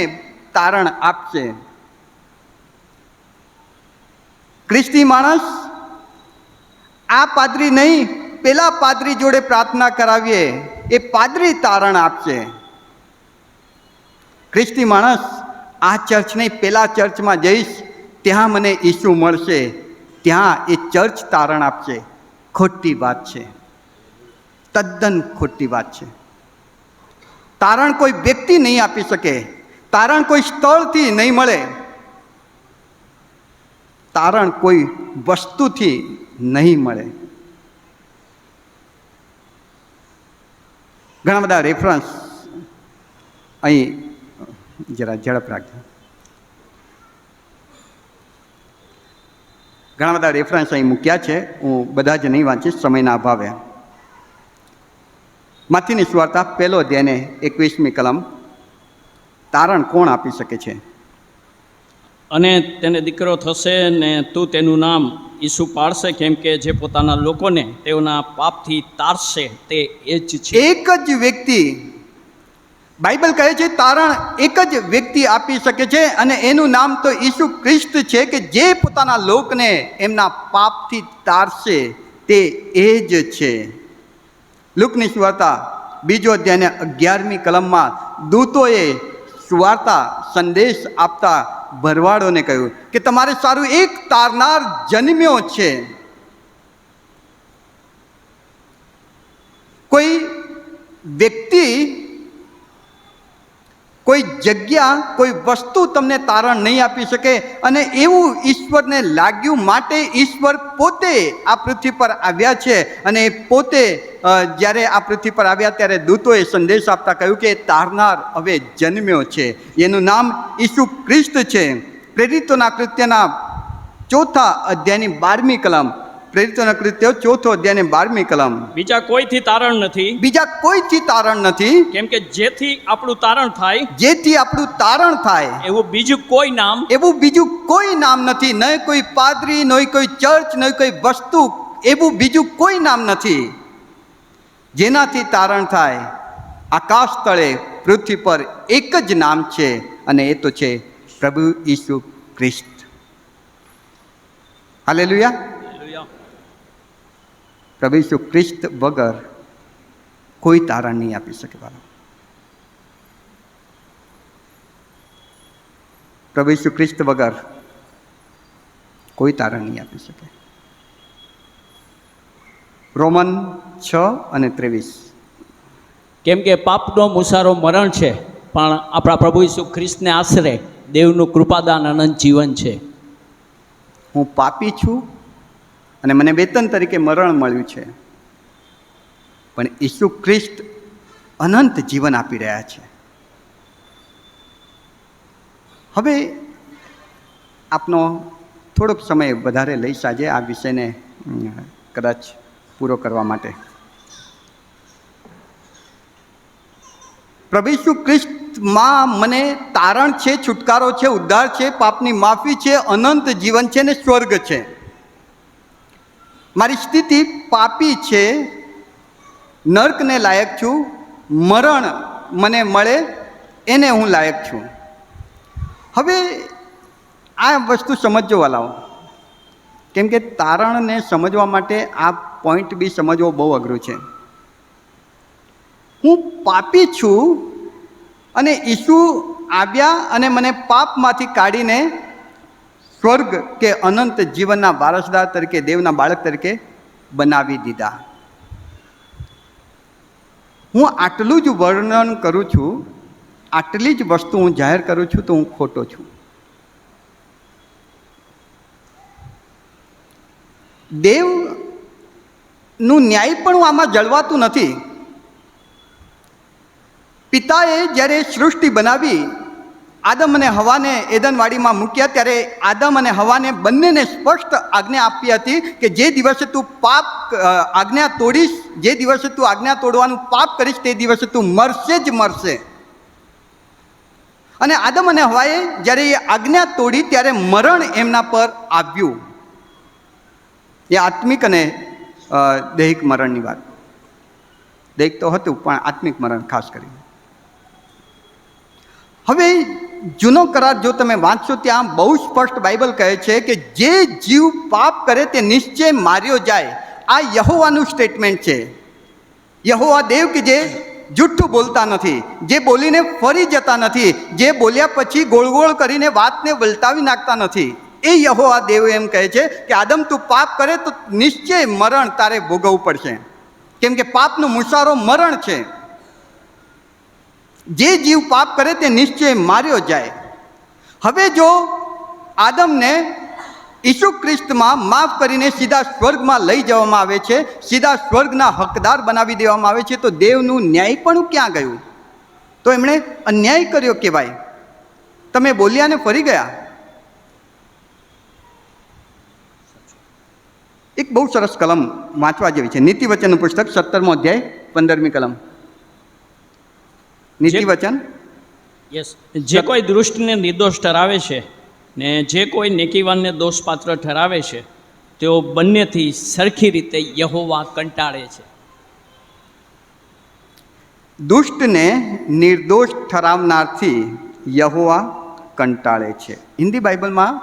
S1: તારણ આપશે. ખ્રિસ્તી માણસ આ પાદરી નહીં, પેલા પાદરી જોડે પ્રાર્થના કરાવીએ, એ પાદરી તારણ આપશે. ખ્રિસ્તી માણસ આ ચર્ચ નહીં, પેલા ચર્ચમાં જઈશ, ત્યાં મને ઈસુ મળશે, ત્યાં એ ચર્ચ તારણ આપશે. ખોટી વાત છે, તદ્દન ખોટી વાત છે. તારણ કોઈ વ્યક્તિ નહીં આપી શકે, તારણ કોઈ સ્થળથી નહીં મળે, તારણ કોઈ વસ્તુથી નહીં મળે. ઘણા બધા રેફરન્સ અહીં જરા ઝડપ રાખજો. ઘણા બધા રેફરન્સ અહીં મૂક્યા છે, હું બધા જ નહીં વાંચીશ સમયના અભાવે. માથીની સુવાર્તા 1 અધ્યાયને 21મી કલમ, તારણ કોણ આપી શકે છે?
S2: અને તેને દીકરો થશે ને તું તેનું નામ ઈસુ પાડશે, કેમ કે જે પોતાના લોકોને તેઓના પાપથી તારશે તે એ જ છે.
S1: એક જ વ્યક્તિ, બાઇબલ કહે છે તારણ એક જ વ્યક્તિ આપી શકે છે, અને એનું નામ તો ઈસુ ખ્રિસ્ત છે, કે જે પોતાના લોકને એમના પાપથી તારશે તે એ જ છે. લુકની સુવાર્તા 2 અધ્યાયને 11મી કલમમાં દૂતોએ સુવાર્તા સંદેશ આપતા ભરવાડોને કહ્યું કે તમારે સારું એક તારનાર જન્મ્યો છે. કોઈ વ્યક્તિ, કોઈ જગ્યા, કોઈ વસ્તુ તમને તારણ નહીં આપી શકે. અને એવું ઈશ્વરને લાગ્યું, માટે ઈશ્વર પોતે આ પૃથ્વી પર આવ્યા છે. અને પોતે જ્યારે આ પૃથ્વી પર આવ્યા ત્યારે દૂતોએ સંદેશ આપતા કહ્યું કે તારનાર હવે જન્મ્યો છે. એનું નામ ઈસુ ખ્રિસ્ત છે. પ્રેરિતોના કૃત્યના 4 અધ્યાયની 12મી કલમ. પ્રેરિતોના કૃત્યો 4 અધ્યાયની 12મી કલમ.
S2: બીજા કોઈથી તારણ નથી,
S1: બીજા કોઈથી તારણ નથી,
S2: કેમ કે જેથી આપણું તારણ થાય
S1: જેથી આપણું તારણ થાય
S2: એવું બીજું કોઈ નામ,
S1: એવું બીજું કોઈ નામ નથી. ન કોઈ પાદરી, ન કોઈ ચર્ચ, ન કોઈ વસ્તુ, એવું બીજું કોઈ નામ નથી જેનાથી તારણ થાય. આકાશ તળે, પૃથ્વી પર એક જ નામ છે, અને એ તો છે પ્રભુ ઈસુ ખ્રિસ્ત. હાલેલુયા. પ્રભુ ઈસુ ખ્રિસ્ત વગર કોઈ તારણ નહીં આપી શકે. પ્રભુ ઈસુ ખ્રિસ્ત વગર કોઈ તારણ નહીં આપી શકે. રોમન 6:23.
S3: કેમ કે પાપનો મુસારો મરણ છે, પણ આપણા પ્રભુ ઈસુ ખ્રિસ્તને આશરે દેવનું કૃપાદાન અનંત જીવન છે.
S1: હું પાપી છું અને મને વેતન તરીકે મરણ મળ્યું છે, પણ ઈસુ ખ્રિસ્ત અનંત જીવન આપી રહ્યા છે. હવે આપનો થોડોક સમય વધારે લઈશ આજે આ વિષયને કદાચ પૂરો કરવા માટે. પ્રભુ ઈસુ ખ્રિસ્તમાં મને તારણ છે, છુટકારો છે, ઉદ્ધાર છે, પાપની માફી છે, અનંત જીવન છે ને સ્વર્ગ છે. મારી સ્થિતિ પાપી છે, નર્કને લાયક છું, મરણ મને મળે એને હું લાયક છું. હવે આ વસ્તુ સમજજો વાલાઓ, કેમ કે તારણને સમજવા માટે આ પોઈન્ટ બી સમજવો બહુ અઘરું છે. હું પાપી છું અને ઈસુ આવ્યા અને મને પાપમાંથી કાઢીને સ્વર્ગ કે અનંત જીવનના વારસદાર તરીકે, દેવના બાળક તરીકે બનાવી દીધા. હું આટલું જ વર્ણન કરું છું, આટલી જ વસ્તુ હું જાહેર કરું છું તો હું ખોટો છું. દેવનું ન્યાય પણ આમાં જળવાતું નથી. પિતાએ જ્યારે સૃષ્ટિ બનાવી, આદમ અને હવાને એદનવાડીમાં મૂક્યા, ત્યારે આદમ અને હવાને બંનેને સ્પષ્ટ આજ્ઞા આપી હતી કે જે દિવસે તું આજ્ઞા તોડીશ, જે દિવસે તું આજ્ઞા તોડવાનું પાપ કરીશ, તે દિવસે તું મરશે જ મરશે. અને આદમ અને હવાએ જ્યારે એ આજ્ઞા તોડી ત્યારે મરણ એમના પર આવ્યું. એ આત્મિક અને દૈહિક મરણની વાત. દૈહિક તો હતું, પણ આત્મિક મરણ ખાસ કરીને. હવે જૂનો કરાર જો તમે વાંચશો, ત્યાં બહુ સ્પષ્ટ બાઇબલ કહે છે કે જે જીવ પાપ કરે તે નિશ્ચય માર્યો જાય. આ યહોવાનું સ્ટેટમેન્ટ છે. યહોવા દેવ કે જે જુઠ્ઠું બોલતા નથી, જે બોલીને ફરી જતા નથી, જે બોલ્યા પછી ગોળ ગોળ કરીને વાતને વલટાવી નાખતા નથી, એ યહોવા દેવ એમ કહે છે કે આદમ તું પાપ કરે તો નિશ્ચય મરણ તારે ભોગવવું પડશે, કેમ કે પાપનો મુસારો મરણ છે. જે જીવ પાપ કરે તે નિશ્ચય માર્યો જાય. હવે જો આદમને ઈસુ ખ્રિસ્તમાં માફ કરીને સીધા સ્વર્ગમાં લઈ જવામાં આવે છે, સીધા સ્વર્ગના હકદાર બનાવી દેવામાં આવે છે, તો દેવનું ન્યાય પણ ક્યાં ગયું? તો એમણે અન્યાય કર્યો કહેવાય. તમે બોલ્યા ને ફરી ગયા. એક બહુ સરસ કલમ વાંચવા જેવી છે, નીતિવચનનું પુસ્તક 17મો અધ્યાય 15મી કલમ. નીતિવચન.
S2: યસ. જે કોઈ દુષ્ટને નિર્દોષ ઠરાવે છે ને જે કોઈ નેકીવાનને દોષપાત્ર ઠરાવે છે, તેઓ બંનેથી સરખી રીતે યહોવા કંટાળે છે.
S1: દુષ્ટને નિર્દોષ ઠરાવનારથી યહોવા કંટાળે છે. હિન્દી બાઇબલમાં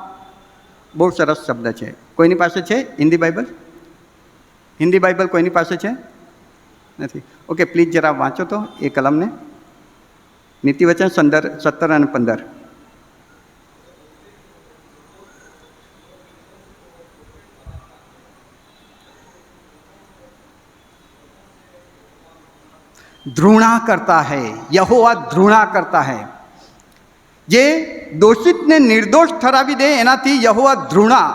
S1: બહુ સરસ શબ્દ છે. કોઈની પાસે છે હિન્દી બાઇબલ? હિન્દી બાઇબલ કોઈની પાસે છે? નથી. ઓકે, પ્લીઝ જરા વાંચો તો એ કલમને. નીતિવચન 17 અને 15. ધૃણા કરતા હૈ, યહોવા ધૃણા કરતા હૈ. જે દોષિતને નિર્દોષ ઠરાવી દે એનાથી યહોવા ધૃણા,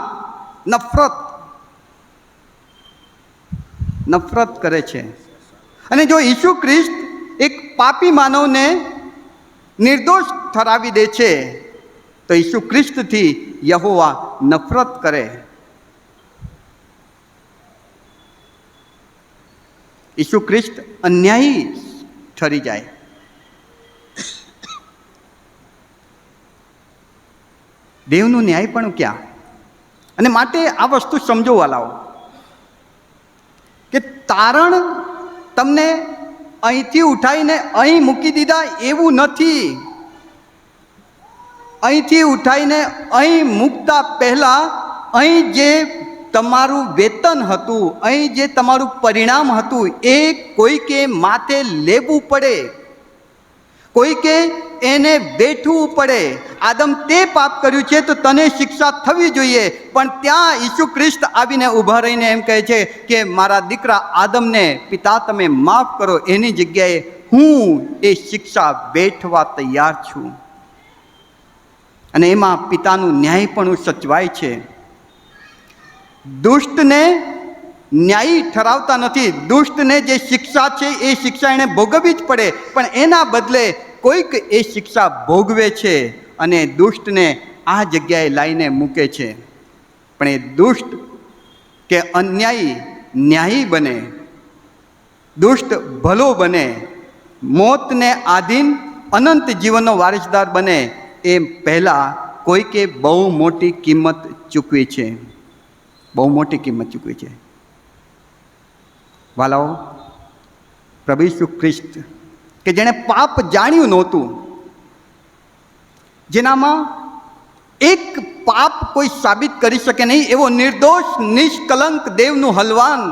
S1: નફરત કરે છે. અને જો ઈસુ ખ્રિસ્ત એક પાપી માનવને નિર્દોષ ઠરાવી દે છે તો ઈસુ ખ્રિસ્તથી યહોવા નફરત કરે. ઈસુ ખ્રિસ્ત અન્યાયી ઠરી જાય. દેવનું ન્યાય પણ ક્યાં? અને માટે આ વસ્તુ સમજવા લાવો કે તારણ તમને અહીંથી ઉઠાવીને અહીં મૂકી દીધા એવું નથી. અહીંથી ઉઠાવીને અહીં મૂકતા પહેલાં અહીં જે તમારું વેતન હતું, અહીં જે તમારું પરિણામ હતું એ કોઈકે માથે લેવું પડે, કોઈકે એને બેઠવું પડે. આદમ તે પાપ કર્યું છે તો તને શિક્ષા થવી જોઈએ, પણ ત્યાં ઈસુ ખ્રિસ્ત આવીને ઊભા રહીને એમ કહે છે કે મારા દીકરા આદમને પિતા તમે માફ કરો, એની જગ્યાએ હું એ શિક્ષા બેઠવા તૈયાર છું. અને એમાં પિતાનું ન્યાય પણ સચવાય છે. દુષ્ટને ન્યાયી ઠરાવતા નથી. દુષ્ટને જે શિક્ષા છે એ શિક્ષા એણે ભોગવવી જ પડે, પણ એના બદલે કોઈક એ શિક્ષા ભોગવે છે અને દુષ્ટને આ જગ્યાએ લાવીને મૂકે છે. પણ એ દુષ્ટ કે અન્યાયી ન્યાયી બને, દુષ્ટ ભલો બને, મોતને આધીન અનંત જીવનનો વારિસદાર બને એ પહેલાં કોઈકે બહુ મોટી કિંમત ચૂકવી છે, બહુ મોટી કિંમત ચૂકવી છે. વાલાઓ, પ્રભુ ઈસુ ખ્રિસ્ત કે જેણે પાપ જાણ્યું નહોતું, જેનામાં એક પાપ કોઈ સાબિત કરી શકે નહીં એવો નિર્દોષ નિષ્કલંક દેવનું હલવાન,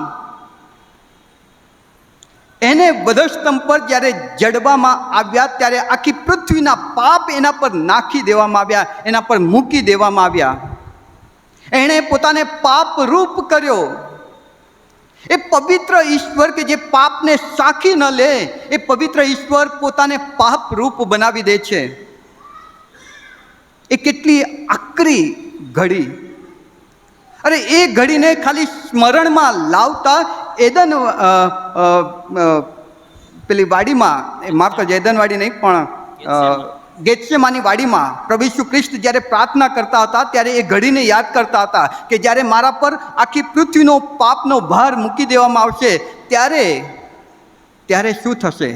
S1: એને વધસ્તંભ પર જ્યારે જડવામાં આવ્યા ત્યારે આખી પૃથ્વીના પાપ એના પર નાખી દેવામાં આવ્યા, એના પર મૂકી દેવામાં આવ્યા. એણે પોતાને પાપ રૂપ કર્યો. એ પવિત્ર ઈશ્વર કે જે પાપને સાખી ન લે, એ પવિત્ર ઈશ્વર પોતાને પાપ રૂપ બનાવી દે છે. એ કેટલી આકરી ઘડી! અરે એ ઘડીને ખાલી સ્મરણમાં લાવતા એદન પેલી વાડીમાં, માફ કરજો, એદન વાડી નહીં પણ ગેત્સેમાની વાડીમાં પ્રભુ ઈસુ ખ્રિસ્ત જ્યારે પ્રાર્થના કરતા હતા ત્યારે એ ઘડીને યાદ કરતા હતા કે જ્યારે મારા પર આખી પૃથ્વીનો પાપનો ભાર મૂકી દેવામાં આવશે ત્યારે શું થશે?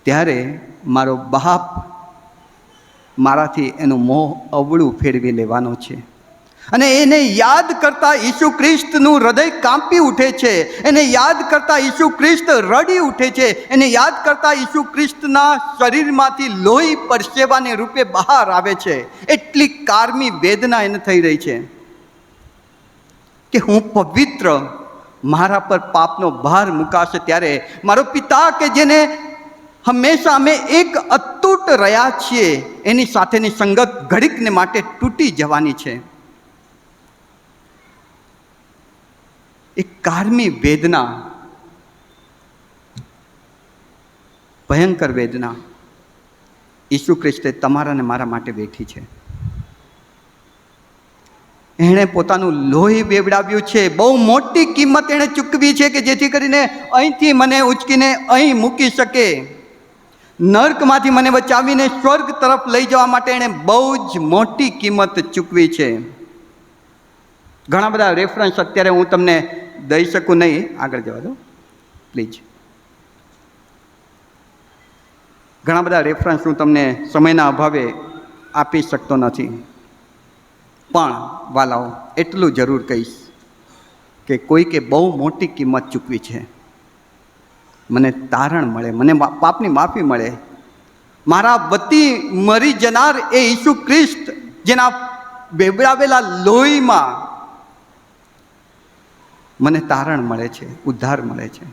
S1: ત્યારે મારો બાપ મારાથી એનું મોહ અવળું ફેરવી લેવાનો છે. અને એને યાદ કરતા ઈસુ ખ્રિસ્તનું હૃદય કાંપી ઉઠે છે. એને યાદ કરતા ઈસુ ખ્રિસ્ત રડી ઉઠે છે. એને યાદ કરતા ઈસુ ખ્રિસ્તના શરીરમાંથી લોહી પરસેવાને રૂપે બહાર આવે છે. એટલી કારમી વેદના એને થઈ રહી છે કે હું પવિત્ર, મારા પર પાપનો ભાર મુકાશે ત્યારે મારો પિતા કે જેને હંમેશા અમે એક અતૂટ રહ્યા છીએ એની સાથેની સંગત ઘડીકને માટે તૂટી જવાની છે. એક કારમી વેદના, ભયંકર વેદના ઈસુ ખ્રિસ્તે તમારા ને મારા માટે બેઠી છે. એણે પોતાનું લોહી વેવડાવ્યું છે. બહુ મોટી કિંમત એણે ચૂકવી છે કે જેથી કરીને અહીંથી મને ઉંચકીને અહીં મૂકી શકે, નર્કમાંથી મને બચાવીને સ્વર્ગ તરફ લઈ જવા માટે એણે બહુ જ મોટી કિંમત ચૂકવી છે. ઘણા બધા રેફરન્સ અત્યારે હું તમને દઈ શકું નહીં, આગળ જવા દો પ્લીઝ. ઘણા બધા રેફરન્સ હું તમને સમયના અભાવે આપી શકતો નથી, પણ વાલાઓ એટલું જરૂર કહીશ કે કોઈકે બહુ મોટી કિંમત ચૂકવી છે. મને તારણ મળે, મને પાપની માફી મળે. મારા વતી મરી જનાર એ ઈસુ ખ્રિસ્ત જેના વેવડાવેલા લોહીમાં મને તારણ મળે છે, ઉદ્ધાર મળે છે.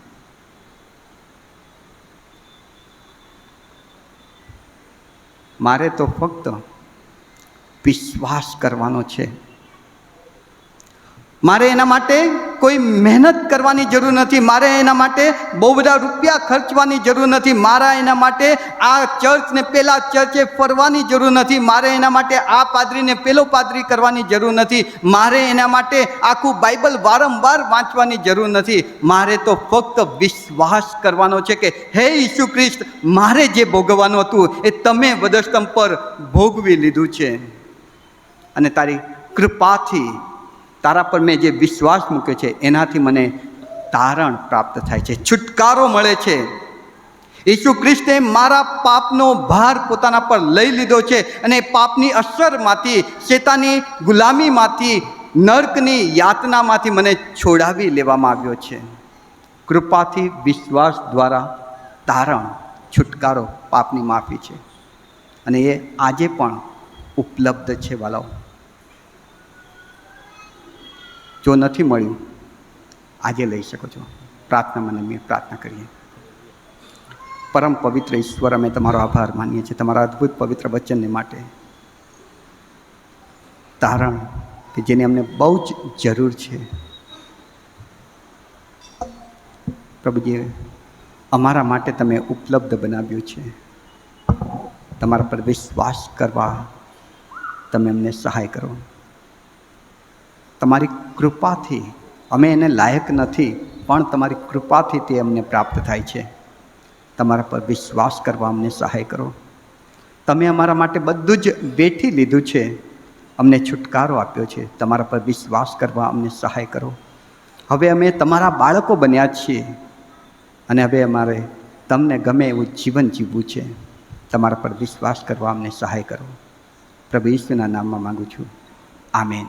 S1: મારે તો ફક્ત વિશ્વાસ કરવાનો છે. મારે એના માટે કોઈ મહેનત કરવાની જરૂર નથી, મારે એના માટે બહુ બધા રૂપિયા ખર્ચવાની જરૂર નથી, મારા એના માટે આ ચર્ચને પેલા ચર્ચે ફરવાની જરૂર નથી, મારે એના માટે આ પાદરીને પેલો પાદરી કરવાની જરૂર નથી, મારે એના માટે આખું બાઇબલ વારંવાર વાંચવાની જરૂર નથી. મારે તો ફક્ત વિશ્વાસ કરવાનો છે કે હે ઈસુ ખ્રિસ્ત, મારે જે ભોગવવાનું હતું એ તમે વધસ્તંભ પર ભોગવી લીધું છે, અને તારી કૃપાથી તારા પર મેં જે વિશ્વાસ મૂક્યો છે એનાથી મને તારણ પ્રાપ્ત થાય છે, છુટકારો મળે છે. ઈસુ ખ્રિસ્તે મારા પાપનો ભાર પોતાના પર લઈ લીધો છે, અને પાપની અસરમાંથી, શેતાની ગુલામીમાંથી, નર્કની યાતનામાંથી મને છોડાવી લેવામાં આવ્યો છે. કૃપાથી વિશ્વાસ દ્વારા તારણ, છુટકારો, પાપની માફી છે, અને એ આજે પણ ઉપલબ્ધ છે વાલાઓ. જો નથી મળ્યું, આજે લઈ શકો છો. પ્રાર્થનામાં અમે પ્રાર્થના કરીએ. પરમ પવિત્ર ઈશ્વર, અમે તમારો આભાર માનીએ છીએ તમારા અદ્ભુત પવિત્ર વચનને માટે. તારણ કે જેની અમને બહુ જ જરૂર છે પ્રભુજી, અમારા માટે તમે ઉપલબ્ધ બનાવ્યું છે. તમારા પર વિશ્વાસ કરવા તમે અમને સહાય કરો. તમારી કૃપાથી, અમે એને લાયક નથી, પણ તમારી કૃપાથી તે અમને પ્રાપ્ત થાય છે. તમારા પર વિશ્વાસ કરવા અમને સહાય કરો. તમે અમારા માટે બધું જ વેઠી લીધું છે, અમને છુટકારો આપ્યો છે. તમારા પર વિશ્વાસ કરવા અમને સહાય કરો. હવે અમે તમારા બાળકો બન્યા છીએ, અને હવે અમારે તમને ગમે એવું જીવન જીવવું છે. તમારા પર વિશ્વાસ કરવા અમને સહાય કરો. પ્રભુ ઈસુના નામમાં માગું છું. આમેન.